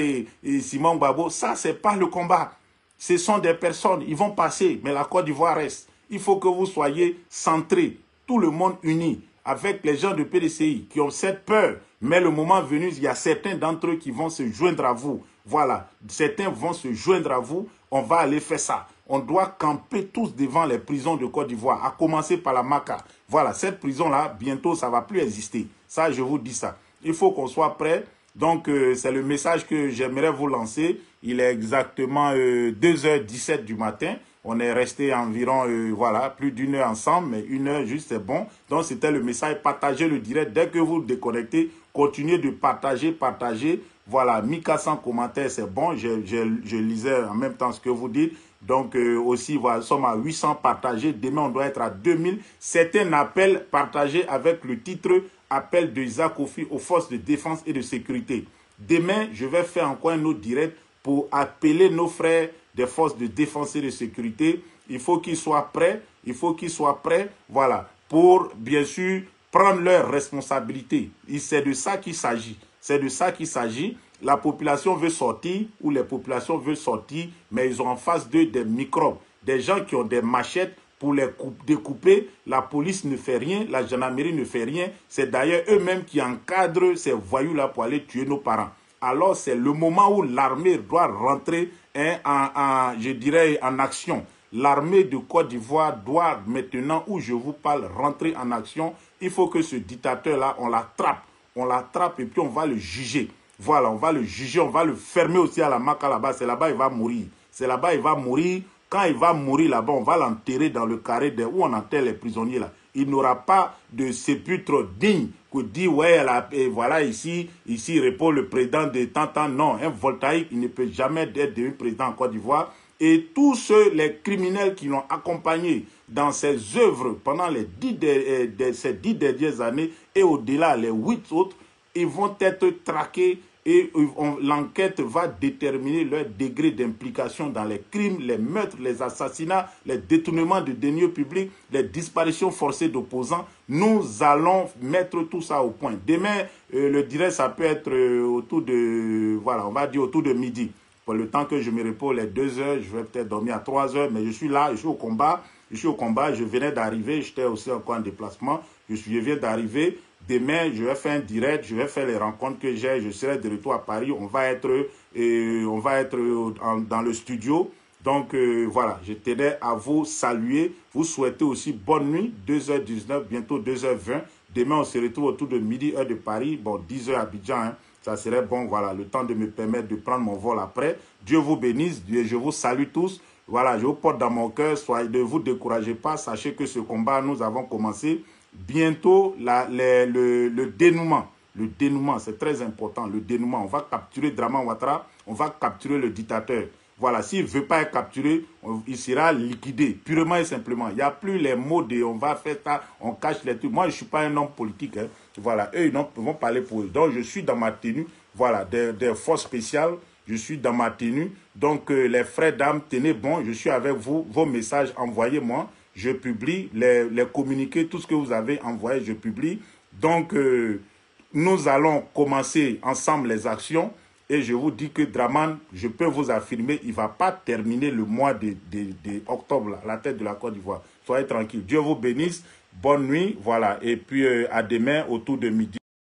Simon Gbagbo? Ça, c'est pas le combat. Ce sont des personnes. Ils vont passer, mais la Côte d'Ivoire reste. Il faut que vous soyez centrés, tout le monde uni, avec les gens de PDCI qui ont cette peur. Mais le moment venu, il y a certains d'entre eux qui vont se joindre à vous. Voilà, certains vont se joindre à vous. On va aller faire ça. On doit camper tous devant les prisons de Côte d'Ivoire, à commencer par la Maca. Voilà, cette prison-là, bientôt, ça ne va plus exister. Ça, je vous dis ça. Il faut qu'on soit prêt. Donc, c'est le message que j'aimerais vous lancer. Il est exactement 2h17 du matin. On est resté environ, voilà, plus d'une heure ensemble, mais une heure juste, c'est bon. Donc, c'était le message. Partagez le direct. Dès que vous déconnectez, continuez de partager. Voilà, Mika sans commentaire, c'est bon. Je lisais en même temps ce que vous dites. Donc, aussi, voilà, nous sommes à 800 partagés. Demain, on doit être à 2000. C'est un appel partagé avec le titre « Appel de Isaac Kofi aux forces de défense et de sécurité ». Demain, je vais faire encore un autre direct pour appeler nos frères des forces de défense et de sécurité. Il faut qu'ils soient prêts. Il faut qu'ils soient prêts, voilà, pour, bien sûr, prendre leurs responsabilités. C'est de ça qu'il s'agit. C'est de ça qu'il s'agit. La population veut sortir ou les populations veulent sortir, mais ils ont en face d'eux des microbes, des gens qui ont des machettes pour les découper. La police ne fait rien, la gendarmerie ne fait rien. C'est d'ailleurs eux-mêmes qui encadrent ces voyous-là pour aller tuer nos parents. Alors c'est le moment où l'armée doit rentrer je dirais, en action. L'armée de Côte d'Ivoire doit maintenant, où je vous parle, rentrer en action. Il faut que ce dictateur-là, on l'attrape. On l'attrape et puis on va le juger. Voilà, on va le juger, on va le fermer aussi à la Maca là-bas. C'est là-bas il va mourir. C'est là-bas il va mourir. Quand il va mourir là-bas, on va l'enterrer dans le carré où on enterre les prisonniers là. Il n'aura pas de sépulcre digne que dit, ouais, et voilà, ici repose le président de tant. Non, un voltaïque, il ne peut jamais être devenu président en Côte d'Ivoire. Et tous les criminels qui l'ont accompagné dans ses œuvres pendant ces 10 dernières années et au-delà, les 8 autres, ils vont être traqués et l'enquête va déterminer leur degré d'implication dans les crimes, les meurtres, les assassinats, les détournements de deniers publics, les disparitions forcées d'opposants. Nous allons mettre tout ça au point. Demain, le direct, ça peut être autour de, voilà, on va dire autour de midi. Pour le temps que je me repose les 2 heures, je vais peut-être dormir à 3 heures, mais je suis là, je suis au combat. Je venais d'arriver, j'étais aussi encore en déplacement. Je viens d'arriver. Demain, je vais faire un direct, je vais faire les rencontres que j'ai. Je serai de retour à Paris. On va être dans le studio. Donc, voilà, je tenais à vous saluer. Vous souhaitez aussi bonne nuit, 2h19, bientôt 2h20. Demain, on se retrouve autour de midi, heure de Paris. Bon, 10h à Abidjan, hein. Ça serait bon, voilà, le temps de me permettre de prendre mon vol après. Dieu vous bénisse, je vous salue tous. Voilà, je vous porte dans mon cœur, ne vous découragez pas. Sachez que ce combat, nous avons commencé. Bientôt, le dénouement. Le dénouement, c'est très important, le dénouement. On va capturer Draman Ouattara, on va capturer le dictateur. Voilà, s'il ne veut pas être capturé, il sera liquidé, purement et simplement. Il n'y a plus les mots de on va faire ça, on cache les trucs. Moi, je ne suis pas un homme politique. Hein. Voilà, eux, ils vont parler pour eux. Donc, je suis dans ma tenue, voilà, des forces spéciales. Je suis dans ma tenue. Donc, les frères, dames, tenez bon, je suis avec vous. Vos messages, envoyez-moi. Je publie les communiqués, tout ce que vous avez envoyé, je publie. Donc, nous allons commencer ensemble les actions. Et je vous dis que Dramane, je peux vous affirmer, il ne va pas terminer le mois d'octobre à la tête de la Côte d'Ivoire. Soyez tranquille. Dieu vous bénisse. Bonne nuit. Voilà. Et puis à demain autour de midi.